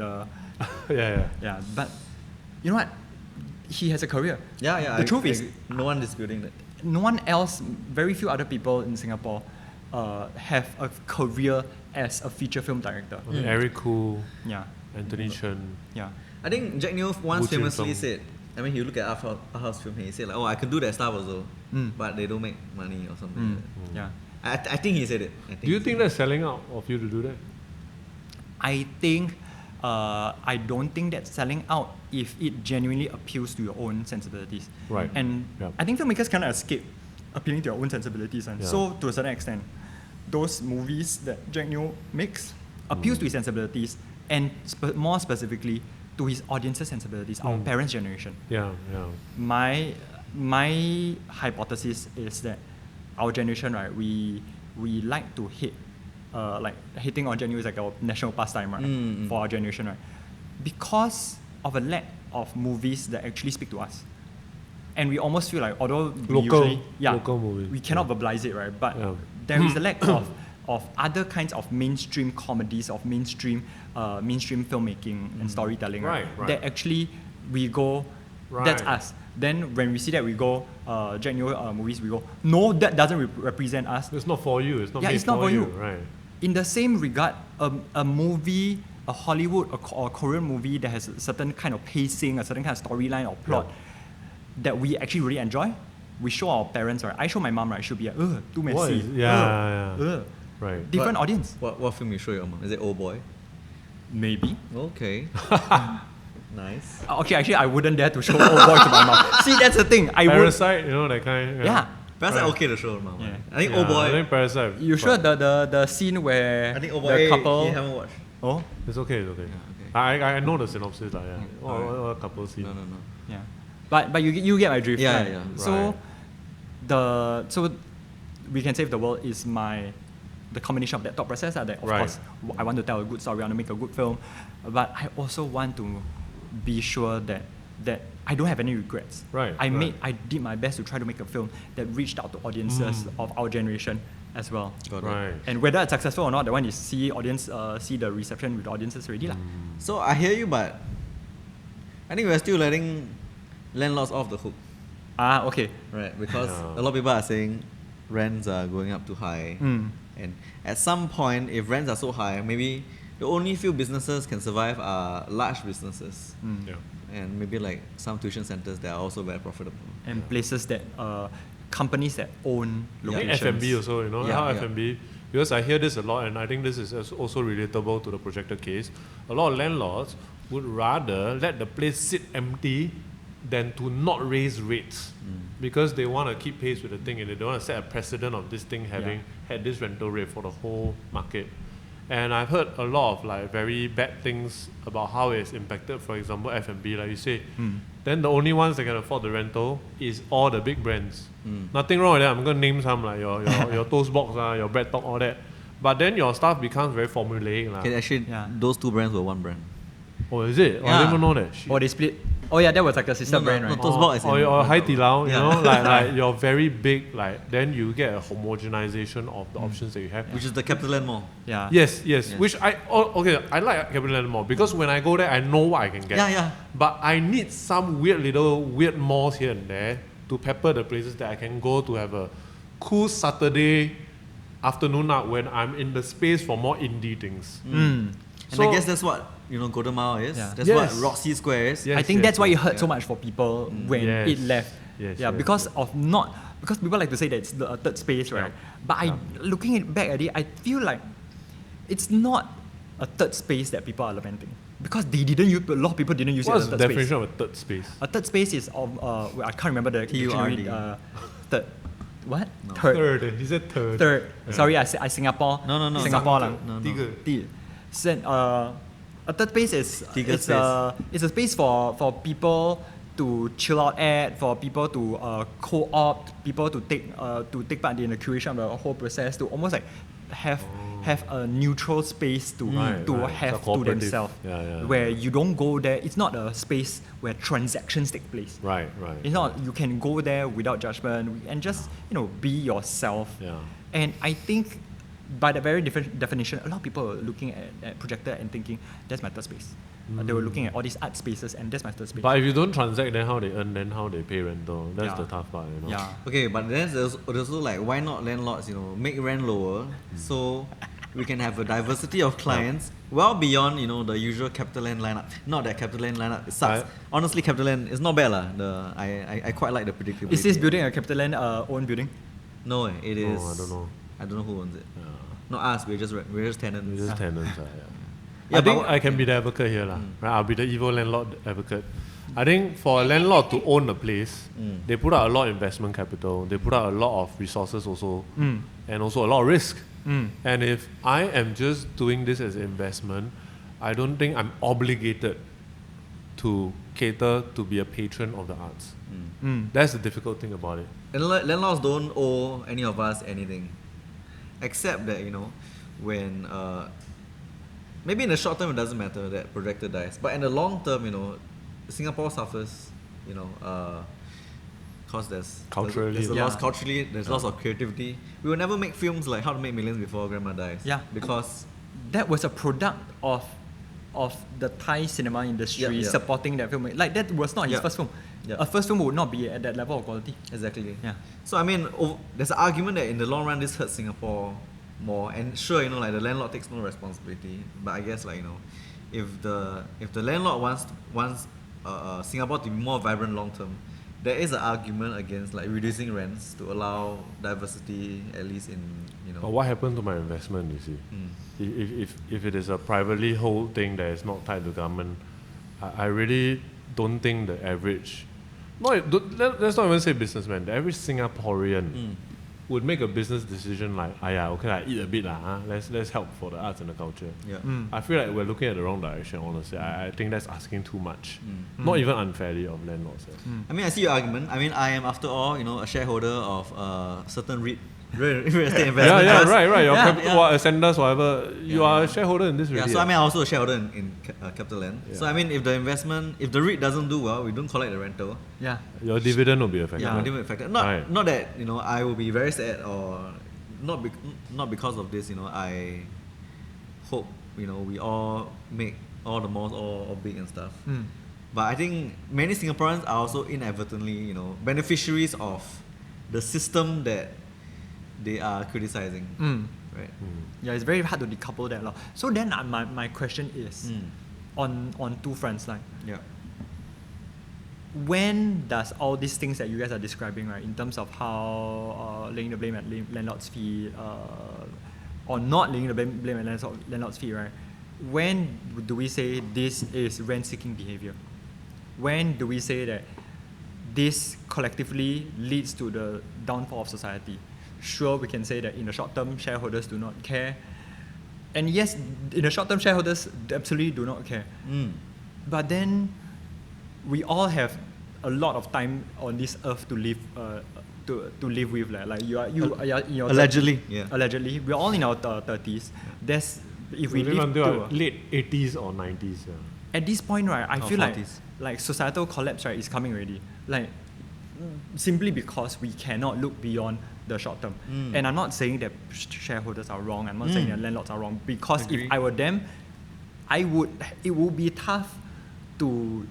yeah. yeah, but you know what? He has a career. Yeah. The truth is, no one disputing that. no one else, very few other people in Singapore, have a career as a feature film director. Eric Koo, Yeah, Anthony Chen. yeah. I think Jack Neo once Wu Chin famously Song. said, I mean, he looked at art house film and he said like, oh, I can do that stuff also, Mm. but they don't make money or something. Like Yeah. that. I think he said it. Do you think that's selling out of you to do that? I think, I don't think that's selling out if it genuinely appeals to your own sensibilities. Right. And Yeah. I think filmmakers cannot escape appealing to your own sensibilities. And Yeah. so, to a certain extent, those movies that Jack Neo makes appeals to his sensibilities, and more specifically to his audience's sensibilities, our parents' generation. Yeah. My hypothesis is that our generation, right, we like to hate, like hating on Jack Neo is like a national pastime, right, for our generation, right, because of a lack of movies that actually speak to us. And we almost feel like, although we Local movies. we cannot verbalize it, right, but Yeah. there is a lack of other kinds of mainstream comedies, of mainstream filmmaking and storytelling, Right. that actually we go, that's Right. us. Then when we see that, we go, Jack Neo movies, we go, no, that doesn't represent us. It's not for you. It's not Yeah, made it's not for you. Right. In the same regard, a movie, a Hollywood or Korean movie that has a certain kind of pacing, a certain kind of storyline or plot that we actually really enjoy, we show our parents, right? I show my mom, right? She'll be like, too messy. What is- yeah. Ugh. Right. Different What- audience. What film you show your mom? Is it Old Boy? Maybe. Okay. Nice. Okay, actually, I wouldn't dare to show Old Boy to my mom. See, that's the thing. I would. Parasite, you know, that kind. Yeah. Perhaps Right. okay to show your mom. Yeah. I think Yeah, Old Boy. I think Parasite. You sure the scene where I think Old the Boy. couple? You haven't watched. Oh, It's okay. It's okay. okay. I know the synopsis, yeah. Or a couple scene. No. yeah. But you get my drift. Yeah, right? yeah. So Right. so We Can Save the World is the combination of that thought process. That of Right. course I want to tell a good story, I want to make a good film, but I also want to be sure that I don't have any regrets. Right, I right. did my best to try to make a film that reached out to audiences of our generation as well. Got it. Right. And whether it's successful or not, the one is see the reception with the audiences already lah. So I hear you, but I think we're still letting landlords off the hook, Ah, okay. right? Because Yeah. a lot of people are saying rents are going up too high, and at some point, if rents are so high, maybe the only few businesses can survive are large businesses, Yeah. and maybe like some tuition centers that are also very profitable. And places that companies that own I think locations. F&B also, you know, Yeah, how yeah. F&B, because I hear this a lot, and I think this is also relatable to the Projector case. A lot of landlords would rather let the place sit empty than to not raise rates, because they want to keep pace with the thing, and they don't want to set a precedent of this thing having had this rental rate for the whole market. And I've heard a lot of like very bad things about how it's impacted, for example, F&B, like you say. Then the only ones that can afford the rental is all the big brands. Nothing wrong with that. I'm going to name some, like your Toast Box, your Bread Talk, all that. But then your stuff becomes very formulaic. Okay, actually, Yeah. those two brands were one brand. Oh, is it? Oh, I Yeah. didn't even know that. Shit. Or they split. Oh yeah, that was like a sister No, brand, no, right? no, Toast Box is in or Hai Di Lao, you Yeah. know, like you're very big, like then you get a homogenization of the options that you have. Which is the CapitaLand Mall. Yeah. Yes, Yes. which I like CapitaLand more because when I go there, I know what I can get. Yeah. But I need some weird malls here and there to pepper the places that I can go to have a cool Saturday afternoon out when I'm in the space for more indie things. And So- I guess that's what Golden Mile is. Yeah. That's Yes. what Roxy Square is. Yes, I think yes, that's why it yes. hurt so much for people when Yes. it left. Yes, Yeah, yes, because yes. because people like to say that it's the third space, right? But looking back at it, I feel like it's not a third space that people are lamenting because they didn't use. A lot of people didn't use What's it the as a third definition space. of a third space? A third space is well, I can't remember the TURD. dictionary. Third. What? No. Third. He said third. Third. Sorry, I Singapore. No. Singapore lang. No. A third space is Tiga it's a space for people to chill out at, for people to co-opt, people to take part in the curation of the whole process, to almost like have a neutral space to Right. to It's a have to cooperative. themselves, Yeah. where you don't go there. It's not a space where transactions take place. Right. It's not, you can go there without judgment and just, be yourself. Yeah. And I think by the very different definition, a lot of people are looking at Projector and thinking, that's my third space. They were looking at all these art spaces and that's my third space. But if you don't transact, then how they earn, then how they pay rental? That's Yeah. the tough part, Yeah. Okay, but then there's also like, why not landlords, make rent lower so we can have a diversity of clients well beyond, the usual CapitaLand lineup. Not that CapitaLand lineup, it sucks. Honestly, CapitaLand is not bad lah. I quite like the predictability. Is this building a CapitaLand own building? No, it is. I don't know. I don't know who owns it. Yeah. Not us. We're just tenants. It's just tenants. Yeah. Yeah, I think but- I can be the advocate here. Right? I'll be the evil landlord advocate. I think for a landlord to own a place, they put out a lot of investment capital, they put out a lot of resources also, and also a lot of risk. And if I am just doing this as investment, I don't think I'm obligated to cater to be a patron of the arts. That's the difficult thing about it. And landlords don't owe any of us anything, except that when maybe in the short term it doesn't matter that Projector dies, but in the long term, Singapore suffers, because there's Culturally. a loss culturally, there's loss of creativity. We will never make films like How to Make Millions Before Grandma Dies. Yeah. Because That was a product of the Thai cinema industry Yeah. supporting that film. Like, that was not his Yeah. first film. Yeah. A first film would not be at that level of quality. exactly. Yeah. So I mean, there's an argument that in the long run this hurts Singapore more, and sure, like the landlord takes no responsibility. But I guess if the landlord wants Singapore to be more vibrant long term, there is an argument against reducing rents to allow diversity, at least in But what happened to my investment, you see? If it is a privately held thing that is not tied to government, I really don't think the average, let's not even say businessman, the average Singaporean would make a business decision like, okay, eat a bit let's help for the arts and the culture. Yeah. I feel like we're looking at the wrong direction, honestly. I think that's asking too much. Not even unfairly of landlords. I mean, I see your argument. I mean, I am after all, a shareholder of certain real estate investment. Yeah, trusts. right. Your Yeah, capital, yeah. Ascendas, whatever. You are a shareholder in this Yeah, already. so I mean, I'm also a shareholder in CapitaLand. Yeah. So I mean, if the REIT doesn't do well, we don't collect the rental. Yeah. Your dividend will be affected. Yeah, will be affected. Not Right. not that I will be very sad or not because of this. I hope we all make all the malls all big and stuff. But I think many Singaporeans are also inadvertently beneficiaries of the system that they are criticizing. Right. Yeah, it's very hard to decouple that. So then my question is, on two fronts, Yeah. when does all these things that you guys are describing, right, in terms of how laying the blame at landlord's fee, or not laying the blame at landlord's fee, right, when do we say this is rent-seeking behavior? When do we say that this collectively leads to the downfall of society? Sure, we can say that in the short term, shareholders do not care. And yes, in the short term, shareholders absolutely do not care. But then we all have a lot of time on this earth to live to live with. Like you are in your Allegedly, yeah. Allegedly, we're all in our 30s. If we live live until to late 80s or 90s. at this point, right, I Or feel 40s. like societal collapse, right, is coming already. Like, simply because we cannot look beyond the short term. And I'm not saying that shareholders are wrong. I'm not saying that landlords are wrong. Because Agree. if I were them, it would be tough to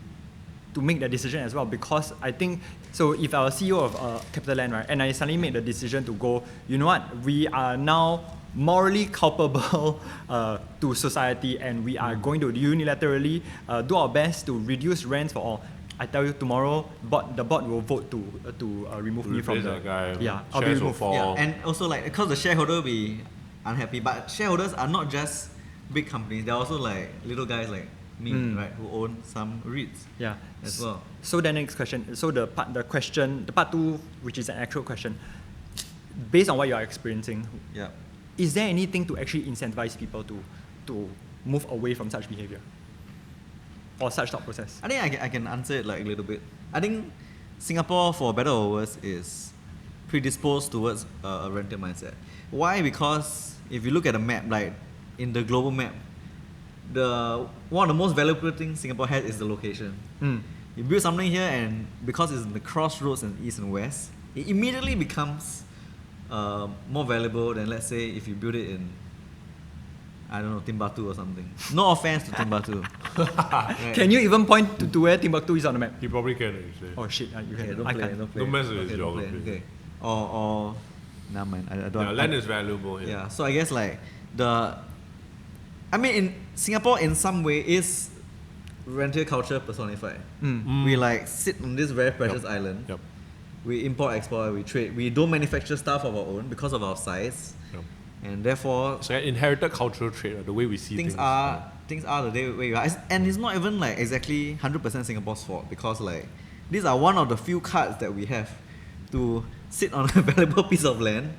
make that decision as well. Because I think, so if I was CEO of CapitaLand, right, and I suddenly made the decision to go, you know what, we are now morally culpable to society, and we are going to unilaterally do our best to reduce rents for all. I tell you, tomorrow, the board will vote to remove me from Replace the. that guy, Yeah, I'll be shares will removed. fall. Yeah, and also because the shareholder will be unhappy, but shareholders are not just big companies. They're also little guys like me, right, who own some REITs Yeah. as well. So the next question. So the part two, which is an actual question, based on what you are experiencing, Yeah. is there anything to actually incentivize people to move away from such behavior or such thought process? I think I can answer it a little bit. I think Singapore, for better or worse, is predisposed towards a rental mindset. Why? Because if you look at the map, like in the global map, one of the most valuable things Singapore has is the location. You build something here, and because it's in the crossroads in east and west, it immediately becomes more valuable than, let's say, if you build it in, I don't know, Timbuktu or something. No offense to Timbuktu. Right. Can you even point to where Timbuktu is on the map? You probably can actually. Oh shit, you can. Okay, don't I play, can't. don't play. Don't mess with his Okay, don't play, geography. Okay. Or never mind. I don't. Yeah, land is valuable here. Yeah, so I guess like in Singapore in some way is rentier culture personified. We like sit on this very precious island. Yep. We import, export, we trade. We don't manufacture stuff of our own because of our size, Yep. and therefore So inherited cultural trait, the way we see things. things are the way we are. And it's not even like exactly 100% Singapore's fault, because like these are one of the few cards that we have to sit on a valuable piece of land,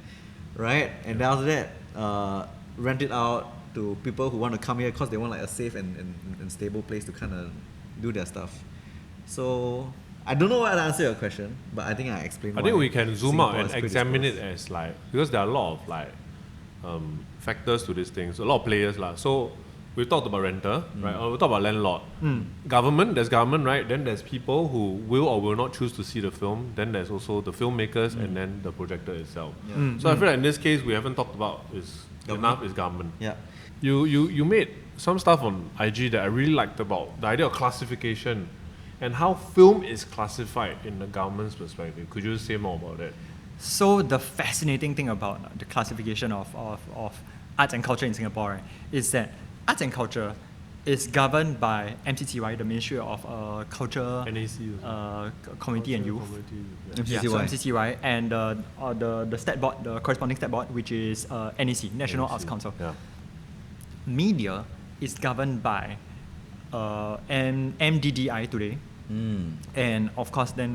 right? And then after that, rent it out to people who want to come here because they want like a safe and stable place to kind of do their stuff. So I don't know how to answer your question, but I think I explained. I think we can zoom out Singapore and is pretty examine it exposed. as like, because there are a lot of like factors to these things, a lot of players lah. So we talked about renter, right? Or we talked about landlord. Government, there's government, right? Then there's people who will or will not choose to see the film. Then there's also the filmmakers and then the projector itself. So I feel like in this case we haven't talked about is government. Yeah. You made some stuff on IG that I really liked about the idea of classification and how film is classified in the government's perspective. Could you say more about that? So the fascinating thing about the classification of arts and culture in Singapore, right, is that arts and culture is governed by MCCY, the Ministry of Culture, NAC, Community and Youth. MCCY. So MCCY, and the stat board, the corresponding stat board, which is NAC, National Arts Council. Yeah. Media is governed by MDDI today, and of course then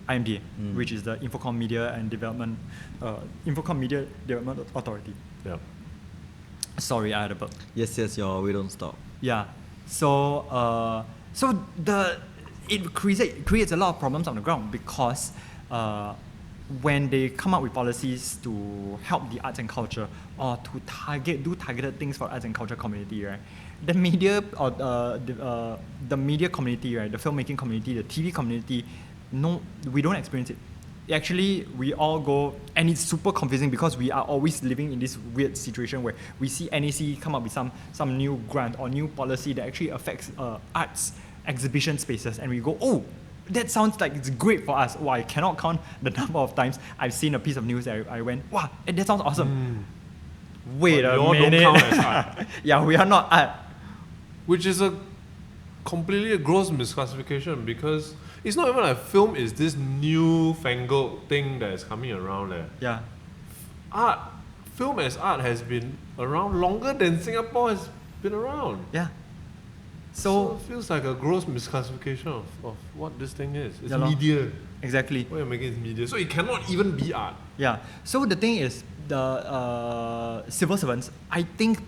IMDA, which is the Infocom Media Development Authority. Yeah. Sorry, I had a burp. Yes, we don't stop. Yeah. So it creates a lot of problems on the ground, because when they come up with policies to help the arts and culture, or to do targeted things for arts and culture community, right? The media or the media community, right? The filmmaking community, the TV community, no, we don't experience it. Actually, we all go, and it's super confusing because we are always living in this weird situation where we see NAC come up with some new grant or new policy that actually affects arts exhibition spaces, and we go, oh, that sounds like it's great for us. Oh, I cannot count the number of times I've seen a piece of news that I went, wow, that sounds awesome. Wait But a you all don't minute. count as art. Yeah, we are not art. Which is a completely gross misclassification, because it's not even like film is this new-fangled thing that is coming around there. Yeah. Film as art has been around longer than Singapore has been around. Yeah. So it feels like a gross misclassification of what this thing is. It's Yeah lor. media. Exactly. What you're making is media. So it cannot even be art. Yeah. So the thing is, the civil servants, I think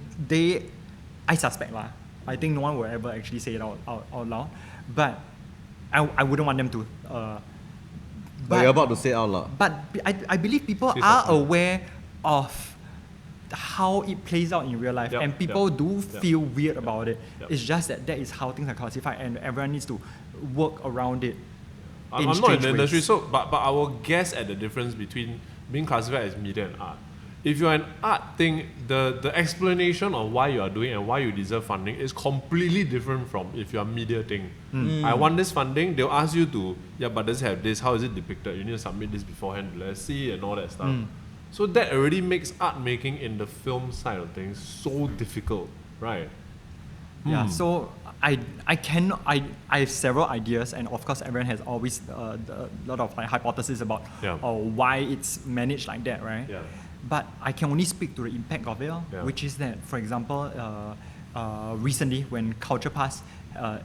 I suspect lah. I think no one will ever actually say it out loud. But I wouldn't want them to. But you're about to say it out loud. But I believe people Say are something. aware of how it plays out in real life, Yep, and people yep, do yep. feel weird about it. Yep. It's just that is how things are classified, and everyone needs to work around it. I'm not in strange the industry, ways. so but I will guess at the difference between being classified as media and art. If you're an art thing, the explanation of why you are doing and why you deserve funding is completely different from if you're a media thing. I want this funding, they'll ask you to, but does it have this? How is it depicted? You need to submit this beforehand, let's see, and all that stuff. So that already makes art making in the film side of things so difficult, right? Yeah, so I have several ideas, and of course everyone has always a lot of like hypotheses about why it's managed like that, right? Yeah. But I can only speak to the impact of it, which is that, for example, recently when Culture Pass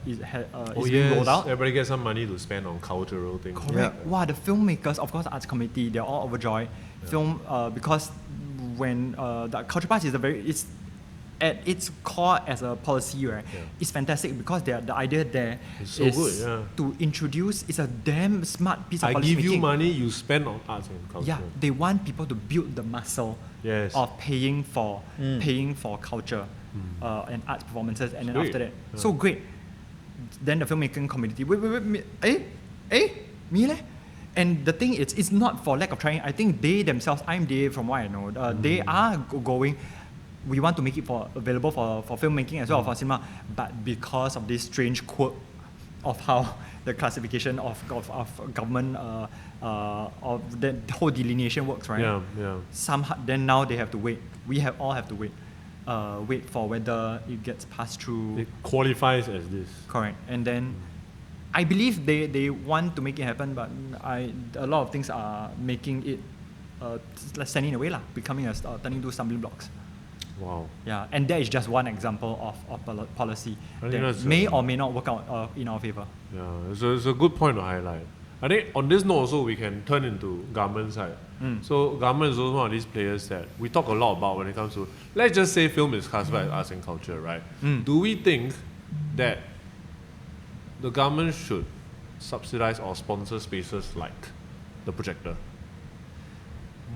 is being rolled out. Everybody gets some money to spend on cultural things. Correct. Yeah. Wow, the filmmakers, of course, the arts committee, they're all overjoyed. Because when the Culture Pass is at its core as a policy, right, it's fantastic because the idea there It's so is good, yeah. to introduce. It's a damn smart piece of I policy give you making. money, you spend on arts and culture. Yeah, they want people to build the muscle Yes. of paying for culture and arts performances, and then Great. after that, Yeah. so great. Then the filmmaking community, me leh? And the thing is, it's not for lack of trying. I think they themselves, IMDA, from what I know, they are going. We want to make it available for filmmaking as well, for cinema, but because of this strange quirk of how the classification of government of the whole delineation works, right? Yeah. Somehow, then now they have to wait. We all have to wait for whether it gets passed through. It qualifies as this. Correct. And then I believe they want to make it happen, but a lot of things are making it standing in the way, becoming turning into stumbling blocks. Wow. Yeah, and that is just one example of policy I think that's that may or may not work out in our favor. Yeah, it's a good point to highlight. I think on this note also we can turn into government side. So government is also one of these players that we talk a lot about when it comes to, let's just say film is classified as arts and culture, right? Do we think that the government should subsidize or sponsor spaces like the Projector?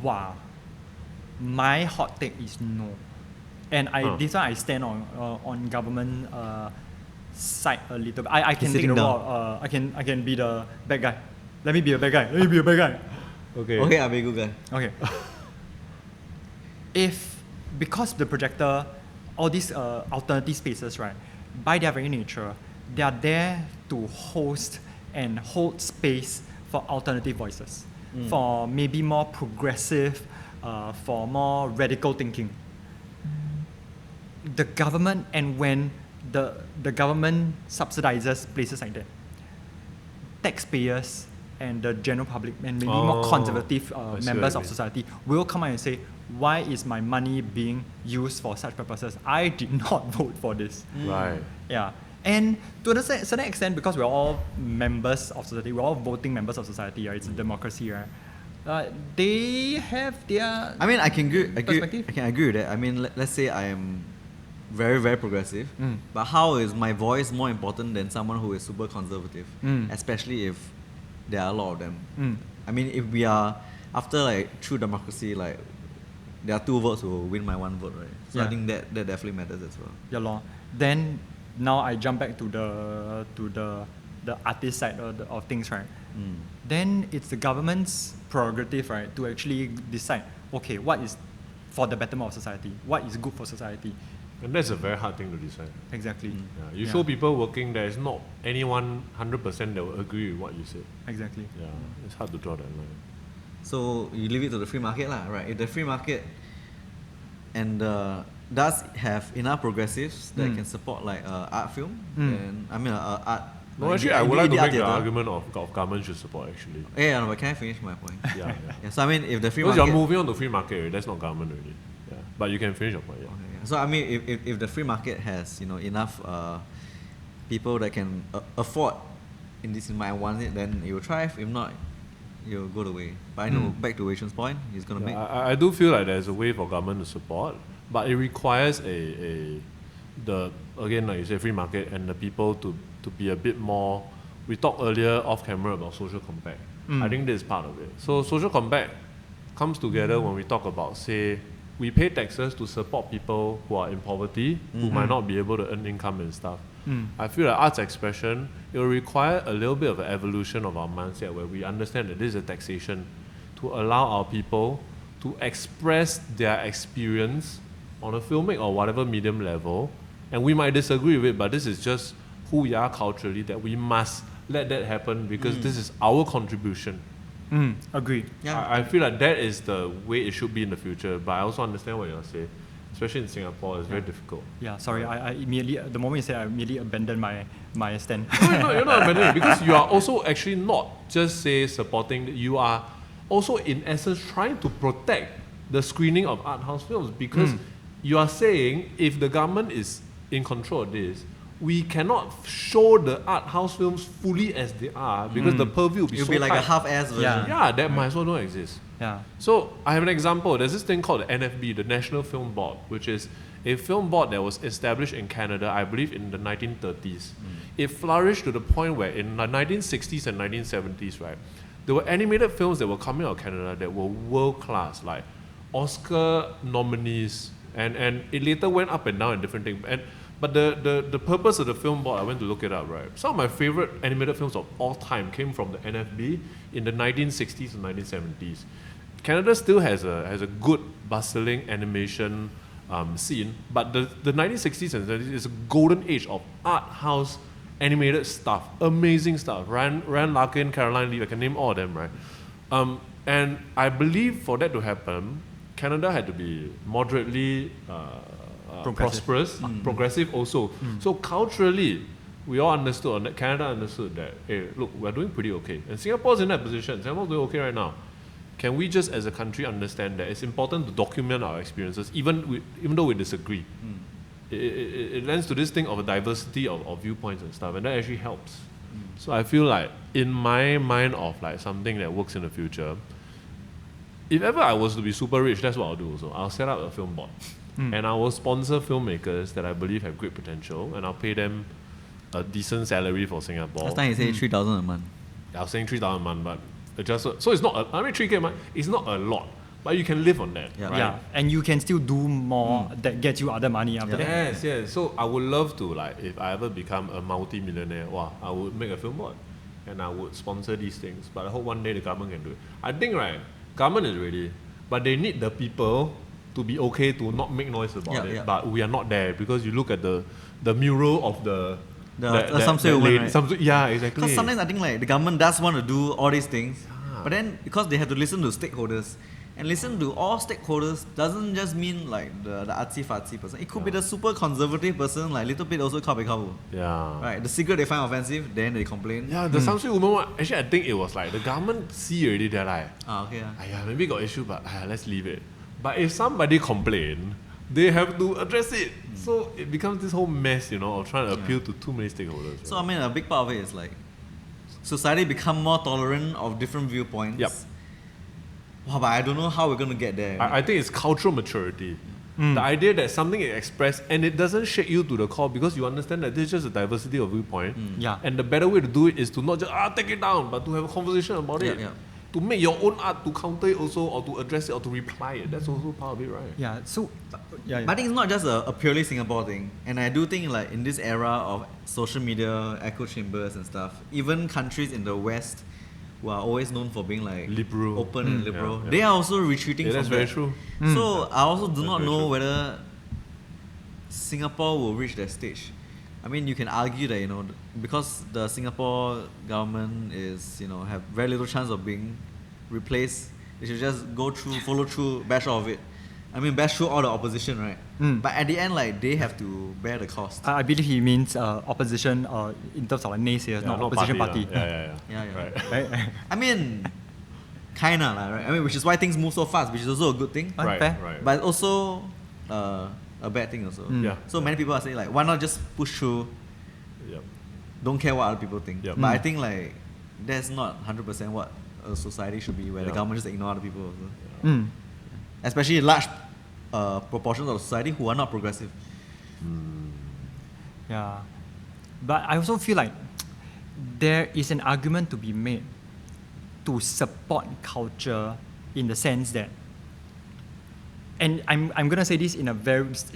Wow. My hot take is no. And this one I stand on government side a little bit. I can take the role of, I can be the bad guy. Let me be a bad guy. Okay. I'll be a good guy. Okay. Because the Projector, all these alternative spaces, right, by their very nature, they are there to host and hold space for alternative voices, for maybe more progressive, for more radical thinking. The government, and when the government subsidizes places like that, taxpayers and the general public and maybe more conservative members of society will come out and say, why is my money being used for such purposes? I did not vote for this. Right. Yeah. And to a certain extent, because we're all members of society, we're all voting members of society, right? It's a democracy, right? They have their I mean, I can perspective. agree with that. I mean, let's say I am very, very progressive, but how is my voice more important than someone who is super conservative? Especially if there are a lot of them. I mean, if we are, after like true democracy, like there are 2 votes who will win my 1 vote, right? So I think that definitely matters as well. Yeah, lor. Then now I jump back to the artist side of things, right? Then it's the government's prerogative, right, to actually decide, okay, what is for the betterment of society? What is good for society? And that's a very hard thing to decide. Exactly. Yeah. You show people working, there is not anyone 100% that will agree with what you say. Exactly. Yeah, it's hard to draw that line. So you leave it to the free market, right? If the free market and does have enough progressives that can support like art film, then I mean art. No, actually, I would like to make the argument of government should support actually. Yeah, no, but can I finish my point? Yeah. Yeah, so I mean, if the free Because market, you're moving on to free market, already, that's not government already. Yeah. But you can finish your point. Yeah. Okay, yeah. So I mean, if the free market has enough people that can afford in this cinema and want it, then it will thrive. If not, it will go the way. But I know back to Wei Chun's point, he's gonna make. I do feel like there's a way for government to support, but it requires again, like you say, free market and the people to be a bit more. We talked earlier off camera about social compact. I think this is part of it. So social compact comes together when we talk about, say, we pay taxes to support people who are in poverty, who might not be able to earn income and stuff. I feel like arts expression, it will require a little bit of an evolution of our mindset where we understand that this is a taxation to allow our people to express their experience on a filmic or whatever medium level. And we might disagree with it, but this is just who we are culturally, that we must let that happen because this is our contribution. Agree. Yeah. I feel like that is the way it should be in the future, but I also understand what you're saying. Especially in Singapore, it's very difficult. Yeah, sorry, I immediately, the moment you said, I immediately abandoned my stand. No, you're not abandoning it because you are also actually not just say supporting, you are also in essence trying to protect the screening of art house films because you are saying if the government is in control of this, we cannot show the art house films fully as they are because the purview will be It'll so be like tight. a half-ass version. Yeah, that might as well don't exist. Yeah. So I have an example. There's this thing called the NFB, the National Film Board, which is a film board that was established in Canada, I believe in the 1930s. It flourished to the point where in the 1960s and 1970s, right, there were animated films that were coming out of Canada that were world class, like Oscar nominees, and it later went up and down in different things. But the purpose of the film board, I went to look it up, right? Some of my favorite animated films of all time came from the NFB in the 1960s and 1970s. Canada still has a good bustling animation scene, but the 1960s and 70s is a golden age of art house animated stuff, amazing stuff. Ryan Larkin, Caroline Lee, I can name all of them, right? And I believe for that to happen, Canada had to be moderately prosperous, progressive also. So culturally, we all understood, Canada understood that, hey, look, we're doing pretty okay. And Singapore's in that position. Singapore's doing okay right now. Can we just, as a country, understand that it's important to document our experiences, even though we disagree? It lends to this thing of a diversity of viewpoints and stuff, and that actually helps. So I feel like, in my mind of like something that works in the future, if ever I was to be super rich, that's what I'll do also. I'll set up a film board. And I will sponsor filmmakers that I believe have great potential, and I'll pay them a decent salary for Singapore. Last time you said 3,000 a month. I was saying 3,000 a month, but so it's not 3K a month. It's not a lot, but you can live on that. Yeah. Right? Yeah, and you can still do more that gets you other money after that. Yes. So I would love to, like, if I ever become a multi-millionaire, I would make a film board, and I would sponsor these things. But I hope one day the government can do it. I think, right, government is ready, but they need the people to be okay to not make noise about it. But we are not there, because you look at the mural of the Samsui woman, right? Yeah, exactly. Because sometimes I think like the government does want to do all these things, but then because they have to listen to stakeholders, and listen to all stakeholders doesn't just mean like the artsy-fartsy person. It could be the super conservative person, like little bit also kabe-kabu. Yeah. Right, the secret they find offensive, then they complain. Yeah, the Samsui woman one, actually I think it was like the government see already, they're like, Okay. maybe got issue, but let's leave it. But if somebody complain, they have to address it. So it becomes this whole mess, of trying to appeal to too many stakeholders. So I mean, a big part of it is like society become more tolerant of different viewpoints. Yep. Wow, but I don't know how we're gonna get there. I think it's cultural maturity. The idea that something is expressed and it doesn't shake you to the core because you understand that there's just a diversity of viewpoint. Yeah. And the better way to do it is to not just take it down, but to have a conversation about it. Yeah. To make your own art, to counter it also, or to address it, or to reply it. That's also part of it, right? Yeah, so But I think it's not just a purely Singapore thing. And I do think like in this era of social media, echo chambers and stuff, even countries in the West who are always known for being like Liberal. open and liberal, Yeah. they are also retreating Yeah, from that's very that. true. So I also do not very know true. whether Singapore will reach that stage. I mean, you can argue that because the Singapore government is have very little chance of being replaced, they should just follow through, bash all of it. I mean, bash through all the opposition, right? But at the end, like they have to bear the cost. I believe he means opposition in terms of like naysayers, not opposition party. Yeah. Yeah. Right? I mean, kinda right? I mean, which is why things move so fast, which is also a good thing, Right. but also a bad thing also. Yeah. So many people are saying like, why not just push through? Yep. Don't care what other people think. Yep. But I think like that's not 100% what a society should be, where the government just ignore other people also. Especially large proportions of society who are not progressive. Yeah. But I also feel like there is an argument to be made to support culture in the sense that, and I'm gonna say this in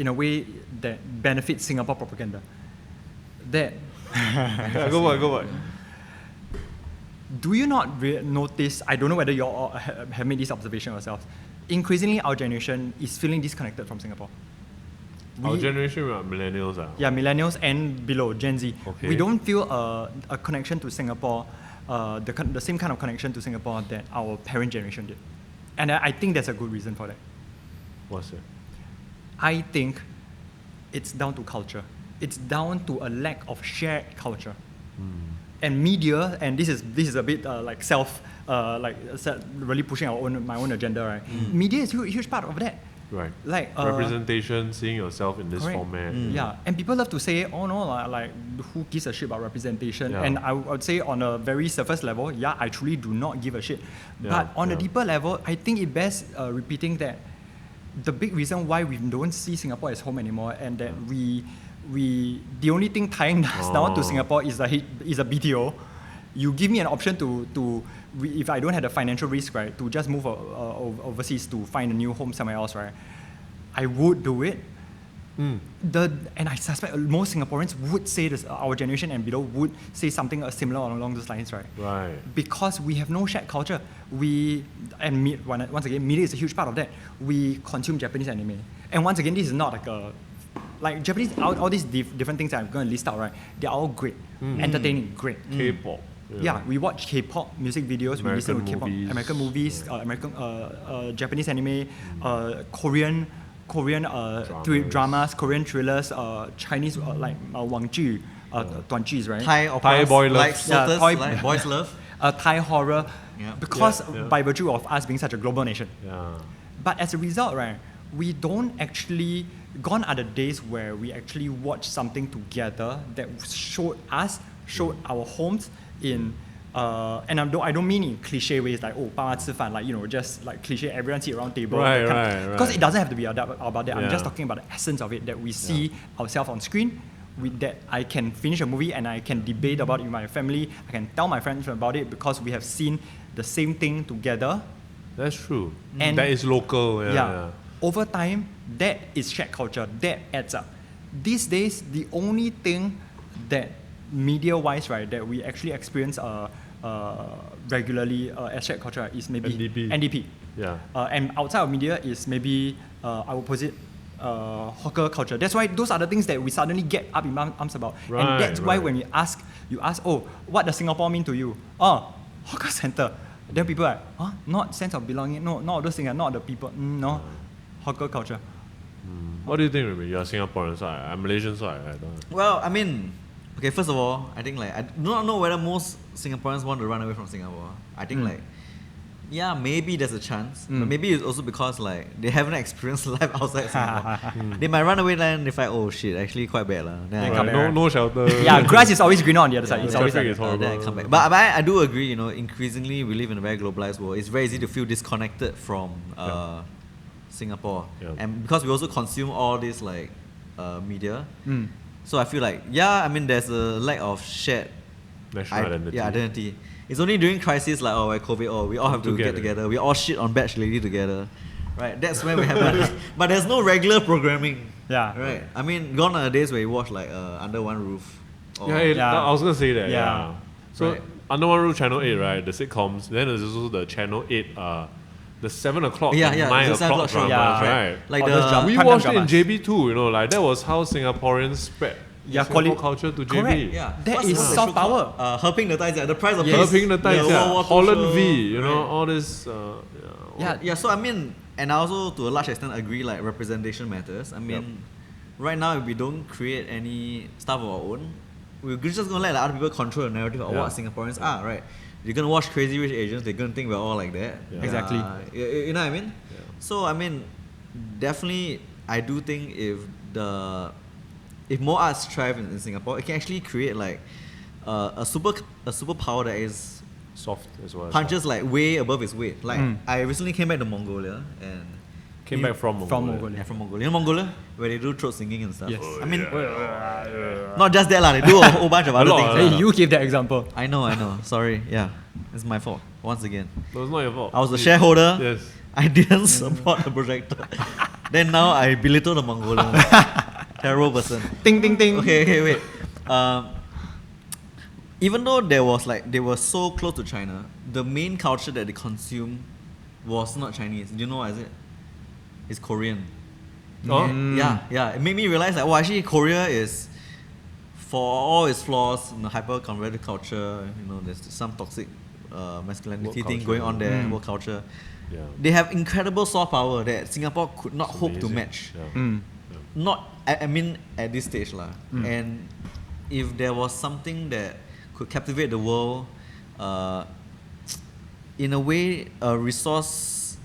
a way that benefits Singapore propaganda. That Yeah, go on. do you not notice? I don't know whether you all have made this observation yourselves. Increasingly, our generation is feeling disconnected from Singapore. Our generation, we are millennials. Yeah, millennials and below, Gen Z. Okay. We don't feel a connection to Singapore, the same kind of connection to Singapore that our parent generation did. And I think there's a good reason for that. What's it? I think it's down to culture. It's down to a lack of shared culture. And media, and this is a bit like really pushing my own agenda, right? Media is a huge part of that. Right. Like representation, seeing yourself in this correct. format. Yeah, and people love to say, oh no, like who gives a shit about representation? Yeah. And I would say on a very surface level, yeah, I truly do not give a shit. Yeah, But on a yeah. deeper level, I think it bears repeating that the big reason why we don't see Singapore as home anymore, and that the only thing tying us down to Singapore is a BTO. You give me an option if I don't have the financial risk, right, to just move overseas to find a new home somewhere else, right, I would do it. And I suspect most Singaporeans would say this, our generation and below would say something similar along those lines, right? Right. Because we have no shared culture. Once again, media is a huge part of that. We consume Japanese anime. And once again, this is not like Japanese, all these different things that I'm going to list out, right? They're all great. Entertaining, great. K-pop. Yeah, we watch K-pop music videos. We listen to K-pop, movies. American movies, Japanese anime, Korean dramas, Korean thrillers, Chinese like 网剧, 短剧, right? Thai boy love. like Lotus, like boys love. Thai horror, because Yeah. by virtue of us being such a global nation. Yeah. But as a result, right, we don't actually, gone are the days where we actually watch something together that showed our homes in, and I don't mean in cliche ways like, 爸妈吃饭, like, just like cliche, everyone sit around table. Right. Because it doesn't have to be about that. I'm Yeah. just talking about the essence of it, that we see ourselves on screen, that I can finish a movie and I can debate about it with my family, I can tell my friends about it because we have seen the same thing together. That's true. And that is local. Yeah. Over time, that is shared culture. That adds up. These days, the only thing that media-wise, right, that we actually experience regularly as shared culture is maybe NDP. Yeah. And outside of media is maybe I would posit hawker culture. That's why those are the things that we suddenly get up in arms about. And that's why when you ask, what does Singapore mean to you? Hawker center. Then people are like, not sense of belonging, no, not those things, not the people, no, hawker culture. What do you think, Remy? You're Singaporean, so I'm Malaysian, so I don't know. Well, I mean, okay, first of all, I think like, I do not know whether most Singaporeans want to run away from Singapore. I think like, yeah, maybe there's a chance. But maybe it's also because like they haven't experienced life outside Singapore. They might run away then they find, oh shit, actually quite bad. Then No shelter. Yeah, grass is always greener on the other side. It's always traffic like is horrible. then I come back. But I do agree, increasingly we live in a very globalized world. It's very easy to feel disconnected from Singapore. Yeah. And because we also consume all this like media. So I feel like, I mean, there's a lack of shared National identity. identity. It's only during crises like COVID, we all have to get together. We all shit on Batch Lady together, right? That's when we have. But there's no regular programming. Yeah. Right. I mean, gone are the days where you watch like Under One Roof. Or I was gonna say that. Yeah. So Right. Under One Roof, Channel 8, right? The sitcoms. Then there's also the Channel 8, the 7 o'clock, and 9 the 7 o'clock o'clock show. dramas, Yeah. right? Like Or those the We prime watched it time in dramas. JB too, like that was how Singaporeans spread Singapore culture to JB. Correct. yeah. That What's is the soft show called? power. Helping the Ties, the price of Yes. peace. Helping the Ties, World War II Holland show, V, right. all this. Yeah, so I mean, and I also to a large extent agree like representation matters. I mean, right now if we don't create any stuff of our own, we're just gonna let like, other people control the narrative of what Singaporeans are, right? You're gonna watch Crazy Rich Asians, they're gonna think we're all like that. Yeah. Exactly. You know what I mean? Yeah. So I mean, definitely, I do think if more arts thrive in Singapore, it can actually create like a superpower that is Soft as well. punches like way above its weight. Like I recently came back to Mongolia and Came back from Mongolia. From Mongolia. from Mongolia. You know Mongolia? Where they do throat singing and stuff. Yes. I mean, Yeah. not just that lah. They do a whole bunch of other lot, things. Hey, you gave that example. I know. Sorry. Yeah, it's my fault once again. No, it's not your fault. I was a shareholder. Yes. I didn't support the projector. Then now I belittle the Mongolians. Terrible person. Ting, ting, ting. Okay, wait. Even though they were so close to China, the main culture that they consume was not Chinese. Do you know what is it? It's Korean. Oh? Yeah. It made me realize that actually Korea is, for all its flaws, hyper converted culture. There's some toxic masculinity Work thing culture. going on there. Work culture. Yeah. They have incredible soft power that Singapore could not hope to Amazing. match. Yeah. Not, I mean, at this stage lah. And if there was something that could captivate the world, in a way a resource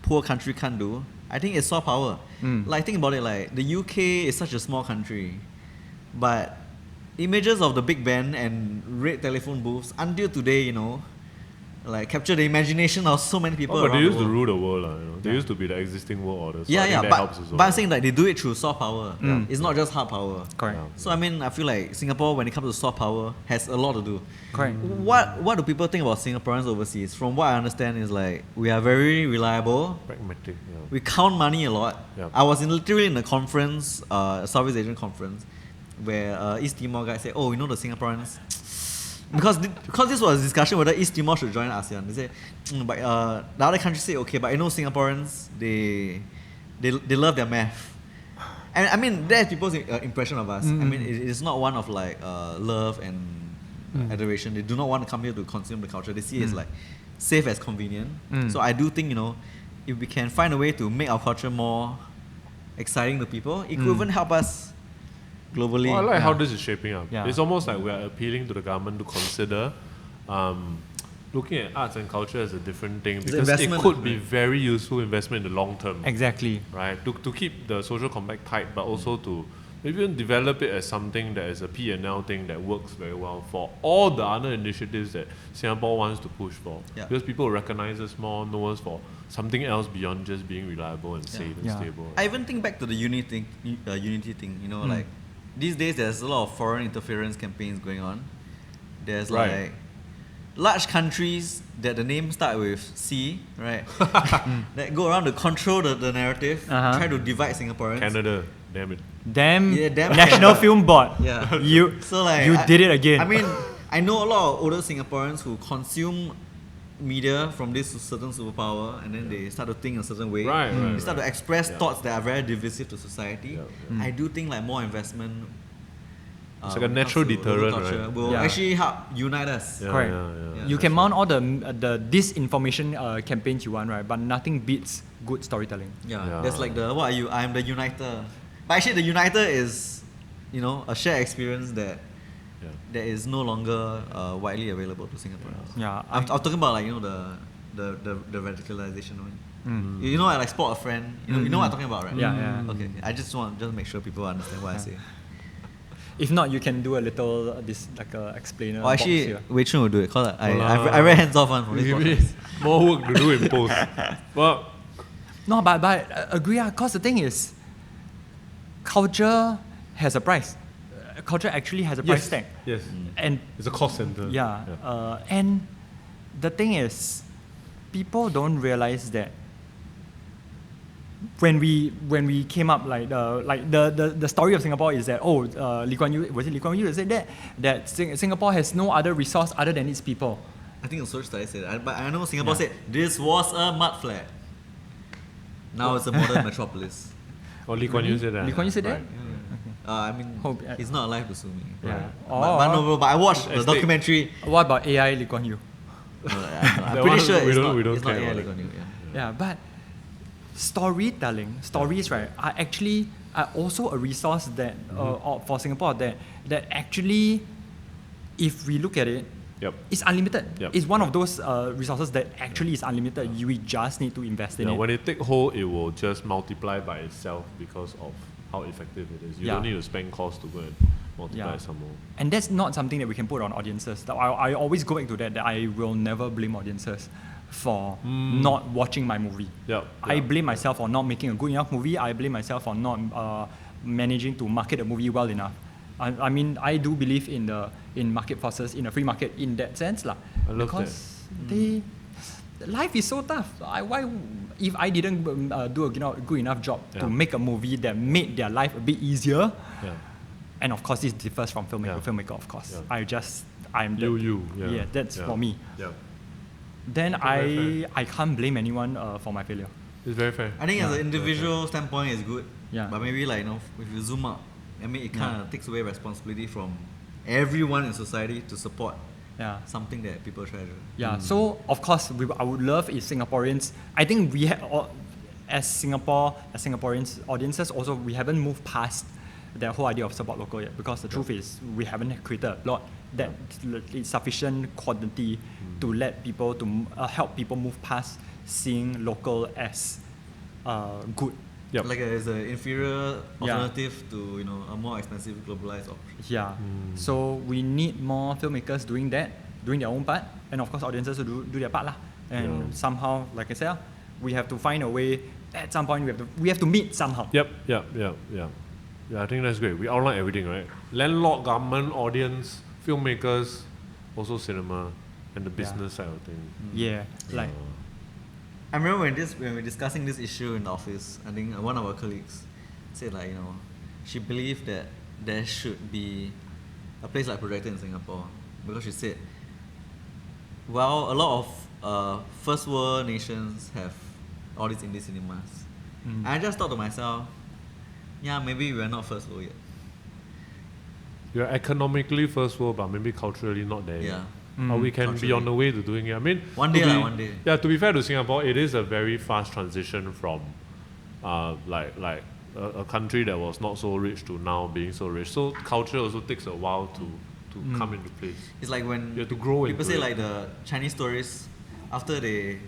poor country can't do, I think it's soft power. Like think about it, like the UK is such a small country, but images of the Big Ben and red telephone booths until today, like capture the imagination of so many people. But they around used the to world. rule the world. They used to be the existing world order. So I Yeah, think yeah, that helps as well. but I'm saying that they do it through soft power. It's not just hard power. Correct. Yeah. So I mean, I feel like Singapore, when it comes to soft power, has a lot to do. Correct. What do people think about Singaporeans overseas? From what I understand, is like we are very reliable. Pragmatic. Yeah. We count money a lot. Yeah. I was literally in a conference, a Southeast Asian conference, where East Timor guy said, "Oh, you know the Singaporeans." Because this was a discussion whether East Timor should join ASEAN. They said, but the other countries say okay, but you know Singaporeans, they love their math. And I mean, that's people's impression of us. I mean, it's not one of like love and adoration. They do not want to come here to consume the culture. They see it as like safe as convenient. So I do think, if we can find a way to make our culture more exciting to people, it could even help us globally. Well, I like how this is shaping up. Yeah. It's almost like we are appealing to the government to consider looking at arts and culture as a different thing, because it investment, could be very useful investment in the long term. Exactly. Right? To keep the social compact tight, but also to maybe even develop it as something that is a P&L thing that works very well for all the other initiatives that Singapore wants to push for. Yeah. Because people recognize us more, know us for something else beyond just being reliable and safe and Yeah. stable. I even think back to the unity thing. Like these days, there's a lot of foreign interference campaigns going on. There's Right. like large countries that the names start with C, right? That go around to control the narrative, try to divide Singaporeans. Canada, damn it. Damn, Yeah, damn National Canada. Film Board. Yeah. You So like you did it again. I mean, I know a lot of older Singaporeans who consume media from this certain superpower, and then they start to think a certain way. Right, right, They start to express Yeah. thoughts that are very divisive to society. Yeah, I do think like more investment. It's like a when it comes natural to local deterrent, culture right? will Yeah. actually help unite us. Yeah, Correct. yeah. You can mount all the disinformation campaigns you want, right? But nothing beats good storytelling. Yeah. There's like what are you? I'm the uniter. But actually, the uniter is, a shared experience that is no longer widely available to Singaporeans. Yeah, I'm talking about like the radicalization one. You know, I like spot a friend. You know what I'm talking about, right? Yeah, yeah. Okay. I just want to make sure people understand what I say. If not, you can do a little explainer. Or box actually, here. Wei Chun will do it. Cause I read hands off one from this Give podcast. me more work to do in post. Well, No, but agree. Cause the thing is, culture has a price. Culture actually has a price tag. Yes. And It's a cost center. and the thing is, people don't realize that when we came up, the story of Singapore is that Lee Kuan Yew, was it Lee Kuan Yew that said that Singapore has no other resource other than its people. I think the social studies said that. But I know Singapore said this was a mud flat. Now it's a modern metropolis. Or Lee Kuan Yew said that. Lee Kuan Yew said that? I mean, he's not alive to sue me. Yeah. But I watched the Estate. documentary. What about AI Lee Kuan Yew? I'm That pretty one, sure we don't it's not care AI about Lee it. Kuan Yew, Yeah, but stories, right, are also a resource that for Singapore that actually, if we look at it, Yep. it's unlimited. Yep. It's one of those resources that actually is unlimited. We just need to invest in Yeah, it. when it take hold, it will just multiply by itself because of how effective it is. You Yeah. don't need to spend cost to go and multiply it some more. And that's not something that we can put on audiences. I always go back to that I will never blame audiences for not watching my movie. Yep. I blame myself for not making a good enough movie. I blame myself for not managing to market a movie well enough. I mean, I do believe in market forces, in a free market in that sense. I love because life is so tough. If I didn't do a good enough job to make a movie that made their life a bit easier, and of course this differs from filmmaker, of course. Yeah. I'm Yeah. that's for me. Yeah. Then very I can't blame anyone for my failure. It's very fair. I think as an individual standpoint, it's good. Yeah. But maybe if you zoom out, I mean, it kind of takes away responsibility from everyone in society to support something that people treasure. Yeah, so of course, I would love if Singaporeans, I think we as Singaporeans, audiences also, we haven't moved past the whole idea of support local yet, because the truth is we haven't created a lot that is sufficient quantity to let people, to help people move past seeing local as good. Yep. Like as an inferior alternative to a more expensive globalized option. Yeah, so we need more filmmakers doing that. doing their own part, and of course audiences will do their part lah. And somehow, like I said, we have to find a way. At some point, we have to meet somehow. Yeah, I think that's great. We outline everything, right? Landlord, government, audience, filmmakers, also cinema, and the business side of things. Yeah, like. I remember when we were discussing this issue in the office, I think one of our colleagues said like, she believed that there should be a place like Projector in Singapore, because she said, well, a lot of first world nations have all these indie cinemas. And I just thought to myself, yeah, maybe we're not first world yet. You're economically first world, but maybe culturally not there yet. Or we can be on the way to doing it. I mean, one day. Yeah, to be fair to Singapore, it is a very fast transition from like a country that was not so rich to now being so rich. So culture also takes a while to come into place. It's like when you have to grow people say it. like the Chinese tourists, after they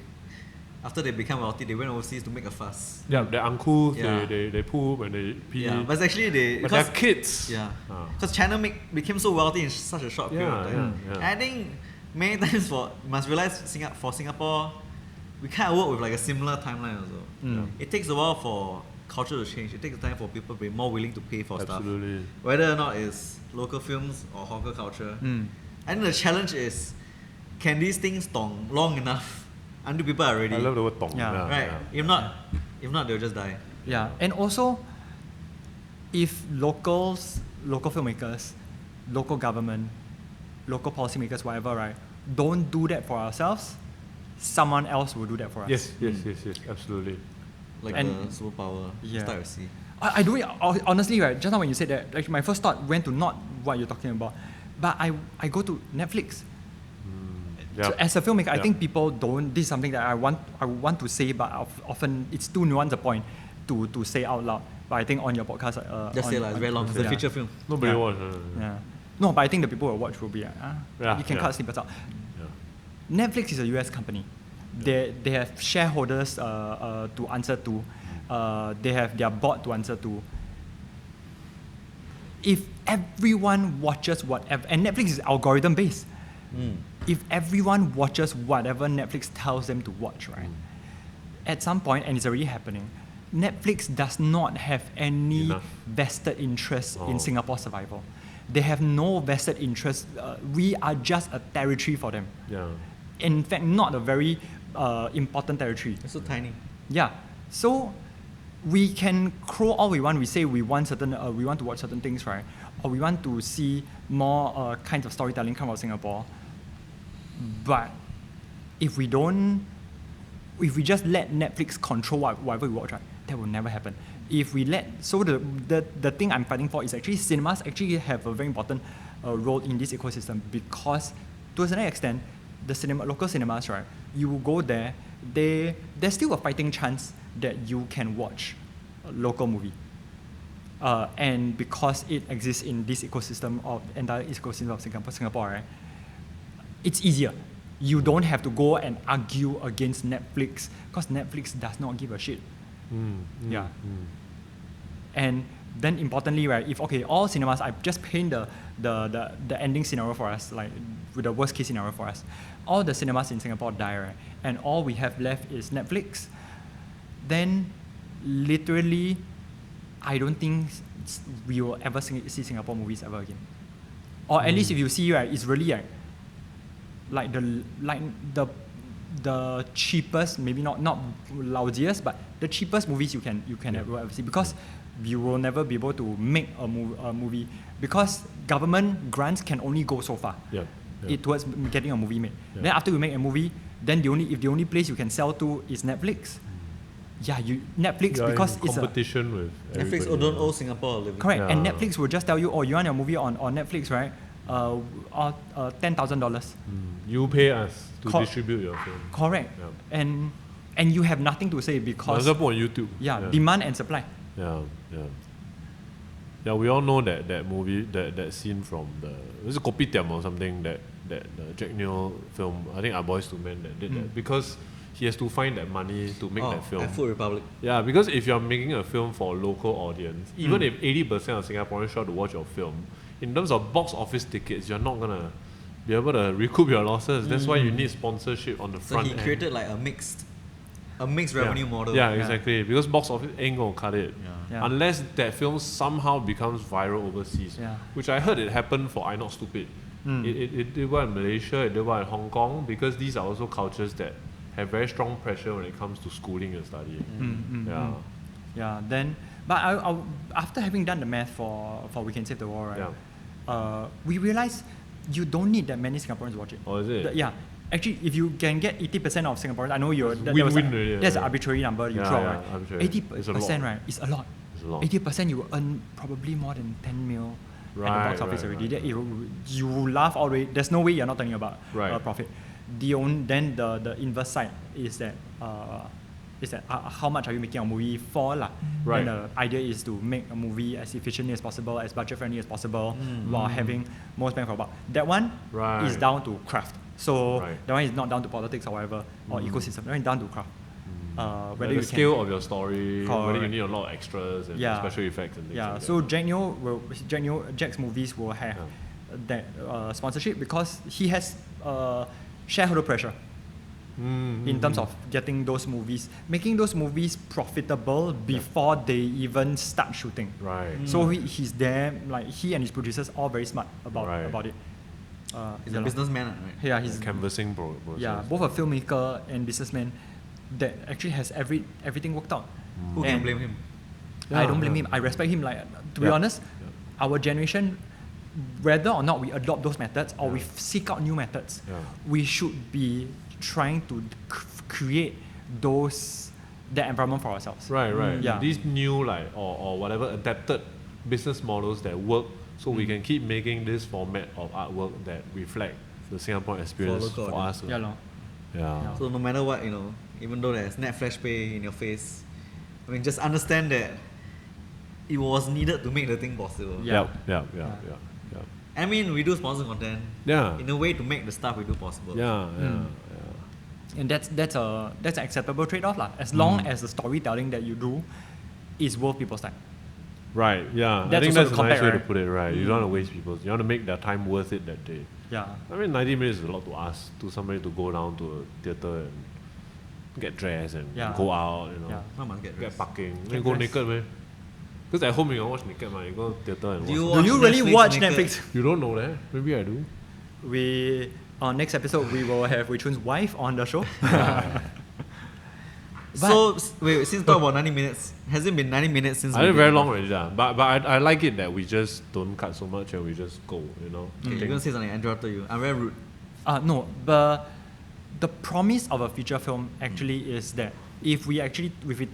become wealthy, they went overseas to make a fuss. Yeah, they're uncouth, they poop and they pee. Yeah, but it's actually they're kids. Yeah, because China became so wealthy in such a short period of time. Yeah. And I think many times you must realize for Singapore, we kind of work with like a similar timeline also. It takes a while for culture to change. It takes time for people to be more willing to pay for stuff. Whether or not it's local films or hawker culture. I think the challenge is, can these things tong long enough until people are ready? I love the word tong. Right. If not, they'll just die. Yeah, and also, if local filmmakers, local government, local policymakers, whatever, right, don't do that for ourselves, someone else will do that for us. Yes, absolutely. Like the superpower, start with C. I do it honestly, right? Just now when you said that, like my first thought went to not what you're talking about, but I go to Netflix. So as a filmmaker, I think people don't. This is something that I want to say, but often it's too nuanced a point to say out loud. But I think on your podcast, just say it's very long. It's a feature film. Nobody watch. No, but I think the people who watch will be you can cut snippets out. Netflix is a US company. They have shareholders to answer to. They have their board to answer to. If everyone watches whatever, and Netflix is algorithm based. If everyone watches whatever Netflix tells them to watch, right? At some point, and it's already happening, Netflix does not have any vested interest in Singapore's survival. They have no vested interest. We are just a territory for them. In fact, not a very important territory. It's so tiny. Yeah. So we can crow all we want. We say we want we want to watch certain things, right? Or we want to see more kinds of storytelling come out of Singapore. But if we just let Netflix control whatever we watch, right, that will never happen. If we the thing I'm fighting for is actually cinemas actually have a very important role in this ecosystem, because to a certain extent, local cinemas, right, you will go there, there's still a fighting chance that you can watch a local movie. And because it exists in this entire ecosystem of Singapore, right, it's easier. You don't have to go and argue against Netflix, because Netflix does not give a shit. And then importantly, right, if all cinemas, I just paint the ending scenario for us, like with the worst case scenario for us, all the cinemas in Singapore die, right, and all we have left is Netflix, then literally I don't think we will ever see Singapore movies ever again. Or at least if you see, right, it's really like the cheapest, maybe not lousiest, but the cheapest movies you can ever see, because you will never be able to make a movie, because government grants can only go so far towards getting a movie made. Then after you make a movie, then the only place you can sell to is Netflix. Netflix, because it's competition with Netflix don't owe Singapore a living. Correct, and Netflix will just tell you, you want your movie on Netflix, right? $10,000. You pay us to distribute your film. Correct, and you have nothing to say, because on YouTube. Demand and supply. We all know that movie, that scene from was it Kopitiam or something, that the Jack Neo film. I think Our Boys to Men that did that, because he has to find that money to make that film. And Food Republic. Yeah, because if you're making a film for a local audience, even if 80% of Singaporeans show to watch your film, in terms of box office tickets, you're not gonna be able to recoup your losses. That's why you need sponsorship on the So front he end. created like a mixed revenue model. Yeah, exactly. Because box office ain't gonna cut it. Yeah. Unless that film somehow becomes viral overseas. Yeah. Which I heard it happened for I Not Stupid. It did well in Malaysia, it did well in Hong Kong, because these are also cultures that have very strong pressure when it comes to schooling and studying. Yeah, then, but after having done the math for We Can Save the World, right? We realized you don't need that many Singaporeans to watch it. Oh, is it? Yeah. Actually, if you can get 80% of Singaporeans, I know win-win already, that's an arbitrary number you draw, right? arbitrary. 80%, right? It's a lot. It's a lot. 80% you will earn probably more than 10 mil at the box office already. Right. You will laugh all the way. There's no way you're not talking about profit. Then the inverse side is that how much are you making a movie for lah? Right. And the idea is to make a movie as efficiently as possible, as budget friendly as possible, while having most bang for buck. That one is down to craft. So that one is not down to politics or whatever or ecosystem. That one is down to craft. Whether the you scale of your story, whether you Correct. need a lot of extras and special effects and things like so that. Jack's movies will have that sponsorship because he has shareholder pressure in terms of getting those movies, making those movies profitable before they even start shooting. Right. So he's there, like he and his producers all very smart about it. He's a businessman, right? Yeah, he's Canvassing process. yeah, both a filmmaker and businessman that actually has everything worked out. Who can And blame him? I don't blame him. I respect him. Like to be honest, our generation, whether or not we adopt those methods or we seek out new methods, we should be trying to create that environment for ourselves. Right. Yeah. These new or whatever adapted business models that work, so we can keep making this format of artwork that reflect the Singapore experience For for local us. Yeah, lor. Yeah. So no matter what, even though there's net flash pay in your face, I mean, just understand that it was needed to make the thing possible. Yeah. Yeah. I mean, we do sponsor content in a way to make the stuff we do possible. Yeah. And that's an acceptable trade-off lah. As long as the storytelling that you do is worth people's time. Right, yeah. I That's think also that's the a nice context, way to right? put it, right? You don't want to waste people's, you want to make their time worth it that day. Yeah. I mean, 90 minutes is a lot to ask to somebody to go down to a theatre and get dressed and go out, Yeah. Why must get dressed? parking. Then you go dressed. naked, man. Because at home you can watch naked, man. You go to theatre and Do you watch. watch Do you really Netflix watch naked? Netflix? You don't know that? Maybe I do. We on next episode we will have Wei Chun's wife on the show. So, wait, since talk about 90 minutes, has it been 90 minutes since I we think did very it? long already, but I like it that we just don't cut so much and we just go, Okay, you're going to say something, I interrupted you. I'm very rude. No, but the promise of a feature film actually is that if we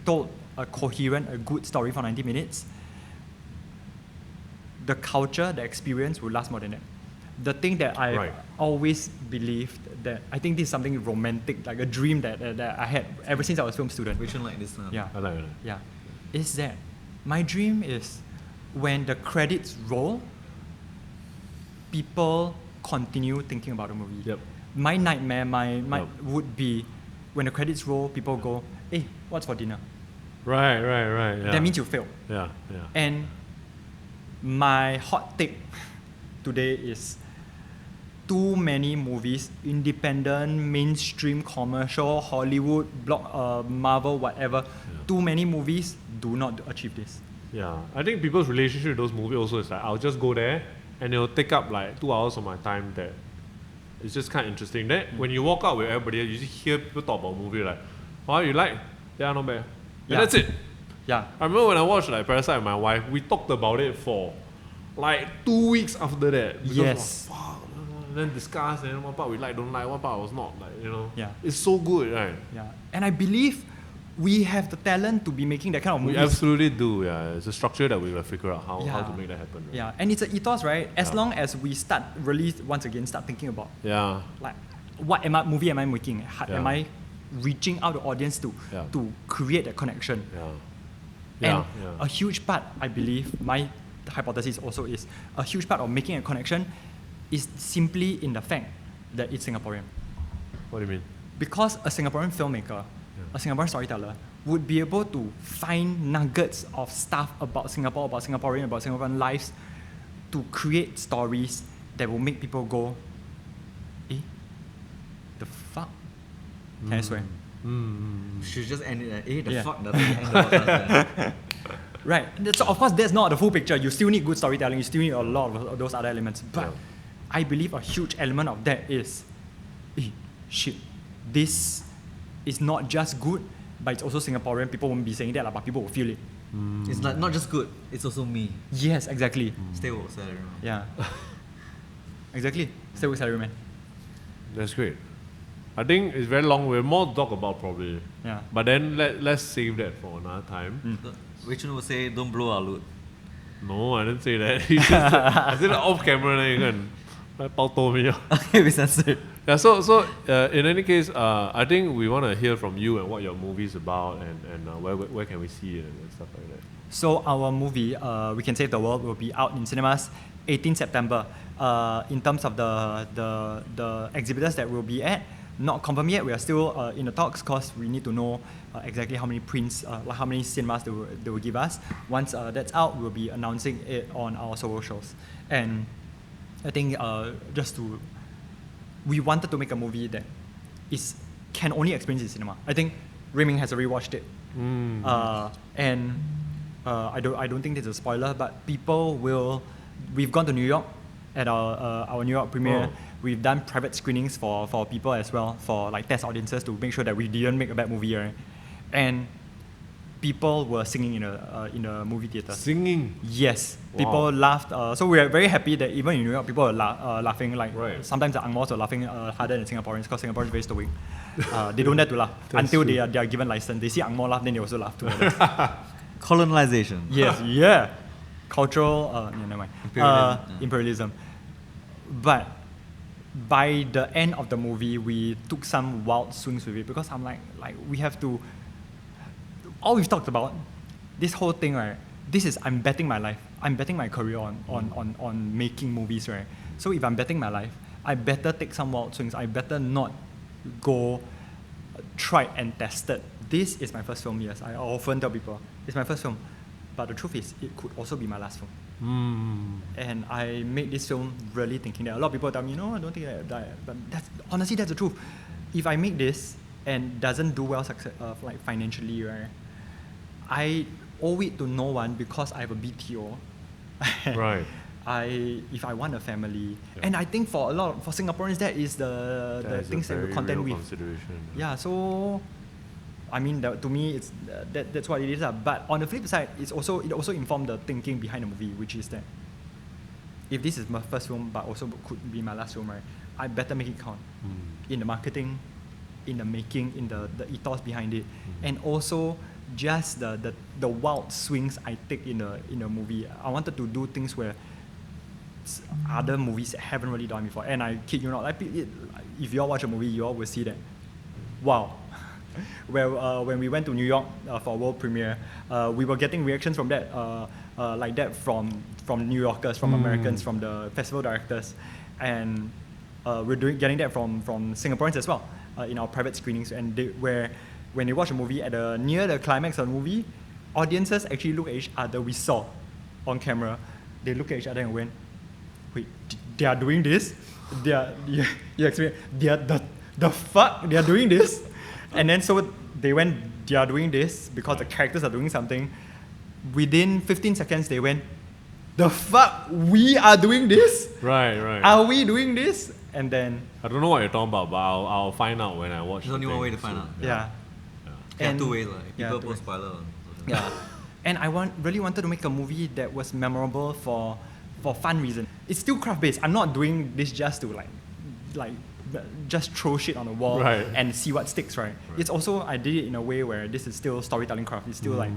told a coherent, a good story for 90 minutes, the culture, the experience will last more than that. The thing that I always believed that I think this is something romantic, like a dream that I had ever since I was a film student. We shouldn't like this now. Yeah. I like it. Yeah, is that my dream is when the credits roll, people continue thinking about the movie. Yep. My nightmare, would be when the credits roll, people go, "Hey, what's for dinner?" Right. Yeah. That means you failed. Yeah. And my hot take today is too many movies, independent, mainstream, commercial, Hollywood, Marvel, whatever. Too many movies do not achieve this. Yeah, I think people's relationship with those movies also is like, I'll just go there and it'll take up like 2 hours of my time that it's just kind of interesting. Then when you walk out with everybody, you just hear people talk about movie like, oh, you like? Yeah, not bad. And that's it. Yeah. I remember when I watched like Parasite with my wife, we talked about it for like 2 weeks after that. Because Yes. fuck, and then discuss and what part we like, don't like, what part was not, like, Yeah. It's so good, right? Yeah. And I believe we have the talent to be making that kind of We movies. absolutely do, yeah. It's a structure that we will figure out how to make that happen. Right? Yeah, and it's an ethos, right? As long as we start once again start thinking about Yeah. like what movie am I making? How am I reaching out the audience to create a connection? Yeah. And a huge part, I believe, my hypothesis also is a huge part of making a connection is simply in the fact that it's Singaporean. What do you mean? Because a Singaporean filmmaker, a Singaporean storyteller, would be able to find nuggets of stuff about Singapore, about Singaporean lives, to create stories that will make people go, Can I swear? Should just end it at, the Yeah. fuck doesn't end the podcast. Right. So of course, that's not the full picture. You still need good storytelling. You still need a lot of those other elements. But I believe a huge element of that is, shit, this is not just good, but it's also Singaporean. People won't be saying that, but people will feel it. It's not just good, it's also me. Yes, exactly. Stay woke, salary. Yeah. Exactly. Stay with salary, man. That's great. I think it's very long. We're more to talk about probably. Yeah. But then let's save that for another time. Rachel will say, don't blow our loot. No, I didn't say that. He just I said it off camera then you can like Pao told me. Okay, we censored. Yeah, so in any case, I think we want to hear from you and what your movie is about and where can we see it and stuff like that. So our movie, We Can Save the World, will be out in cinemas 18 September. In terms of the exhibitors that we'll be at, not confirmed yet. We are still in the talks because we need to know exactly how many prints, how many cinemas they will give us. Once that's out, we'll be announcing it on our socials. And I think we wanted to make a movie that can only experience in cinema. I think Rayming has already watched it. And I don't think this is a spoiler, but we've gone to New York at our New York premiere. We've done private screenings for people as well, for like test audiences to make sure that we didn't make a bad movie, right? And people were singing in the movie theater. Singing? Yes. Wow. People laughed. So we are very happy that even in New York, people are laughing. Like sometimes the Angmos are laughing harder than Singaporeans because Singaporeans are very stoic. They don't dare to laugh until they are given license. They see Angmo laugh, then they also laugh too. Colonization. Yes, yeah. Cultural, never mind. Imperialism. But by the end of the movie, we took some wild swings with it because I'm like we have to. All we've talked about, this whole thing, right? I'm betting my life. I'm betting my career on making movies, right? So if I'm betting my life, I better take some wild swings. I better not go tried and tested. This is my first film, yes. I often tell people, it's my first film. But the truth is, it could also be my last film. And I made this film really thinking that. A lot of people tell me, no, I don't think that. But honestly, that's the truth. If I make this and doesn't do well like financially, right, I owe it to no one because I have a BTO. Right. If I want a family, and I think for Singaporeans, that is the things that we contend with. Yeah, so I mean, to me, that's what it is. But on the flip side, it also informed the thinking behind the movie, which is that if this is my first film, but also could be my last film, right, I better make it count in the marketing, in the making, in the ethos behind it, and also just the wild swings I take in the movie. I wanted to do things where other movies haven't really done before, and I kid you not, if you all watch a movie, you all will see that. Wow. When we went to New York for a world premiere, we were getting reactions from that, like that from New Yorkers, from Americans, from the festival directors, and we're getting that from Singaporeans as well in our private screenings. And when they watch a movie near the climax of the movie, audiences actually look at each other. We saw on camera, they look at each other and went, "Wait, they are doing this? They are the fuck? They are doing this?" And then so they went, they are doing this because the characters are doing something. Within 15 seconds, they went, the fuck? We are doing this? Right. Are we doing this? And then... I don't know what you're talking about, but I'll find out when I watch. There's only one way to find out. Yeah. And two ways. People post spoiler. Yeah. And I really wanted to make a movie that was memorable for fun reason. It's still craft-based. I'm not doing this just to like just throw shit on the wall and see what sticks, right? It's also, I did it in a way where this is still storytelling craft. It's still like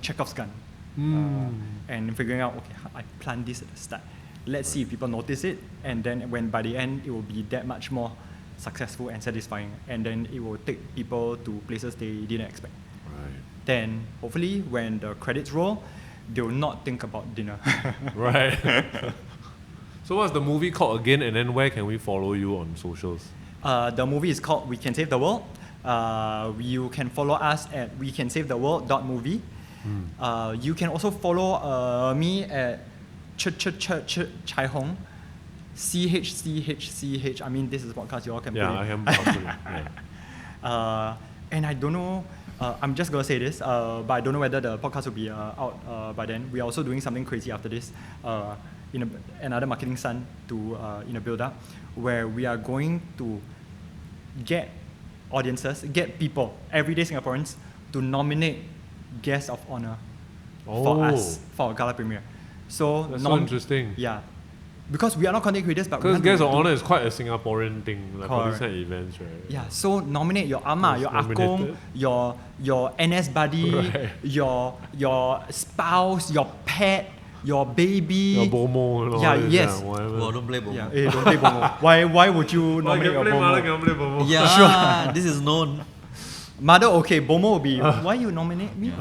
Chekhov's gun. And figuring out, okay, I planned this at the start. Let's see if people notice it, and then by the end, it will be that much more successful and satisfying, and then it will take people to places they didn't expect. Right. Then, hopefully, when the credits roll, they will not think about dinner. Right. So what's the movie called again, and then where can we follow you on socials? The movie is called We Can Save the World. You can follow us at wecansavetheworld.movie. You can also follow me at Cheng Chai Hong. CHCHCH. I mean, this is a podcast, you all can put I can. And I don't know. I'm just gonna say this, but I don't know whether the podcast will be out by then. We are also doing something crazy after this, in another marketing stunt to in a build-up, where we are going to get audiences, get people, everyday Singaporeans, to nominate guest of honor for us for our gala premiere. So That's so interesting. Yeah, because we are not content creators, but Because guest of honor is quite a Singaporean thing, like for these Correct. kind of events, right? Yeah, so nominate your ama, Most your nominated. akong, your NS buddy, Right. your spouse, your pet, your baby. Your bomo and all Yeah, that, yes. whatever. Well, don't play Bomo. Yeah, don't play bomo. Why would you Oh, nominate can your play bomo? Mala, can play bomo. Yeah, this is known. Mother, okay, bomo will be, why you nominate me?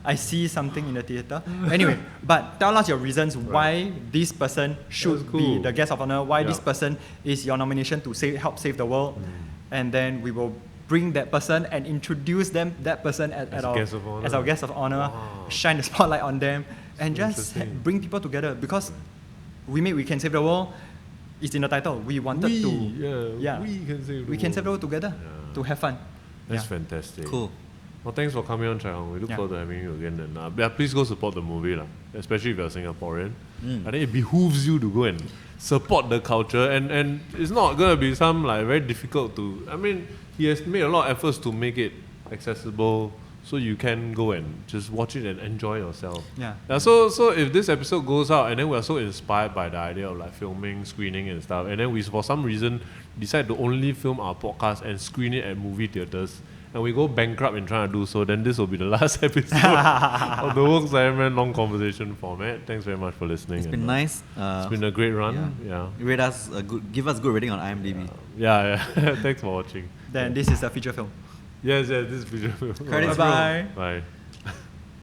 I see something in the theater. Anyway, but tell us your reasons why this person should That's be cool. the guest of honor, why this Yeah. person is your nomination to help save the world. And then we will bring that person and introduce that person As a our, guest of honor. as our guest of honor, Wow. shine the spotlight on them, and just Interesting. bring people together. Because we can save the world is in the title. We wanted to, we can save the we can save the world. world together Yeah. to have fun. That's Yeah. fantastic. Cool. Well, thanks for coming on, Chai Hong. We look Yeah. forward to having you again. And yeah, please go support the movie, especially if you're Singaporean. Mm. I think it behooves you to go and support the culture. And it's not going to be some like very difficult to. I mean, he has made a lot of efforts to make it accessible so you can go and just watch it and enjoy yourself. Yeah. So if this episode goes out and then we're so inspired by the idea of like filming, screening and stuff, and then we for some reason decide to only film our podcast and screen it at movie theaters, and we go bankrupt in trying to do so, then this will be the last episode of the Works Ironman long conversation format. Thanks very much for listening. It's been and, nice. it's been a great run. Yeah. Rate us give us good rating on IMDb. Yeah. Thanks for watching. Then this is a feature film. Yes, this is video. Credits, Bye-bye. Bye.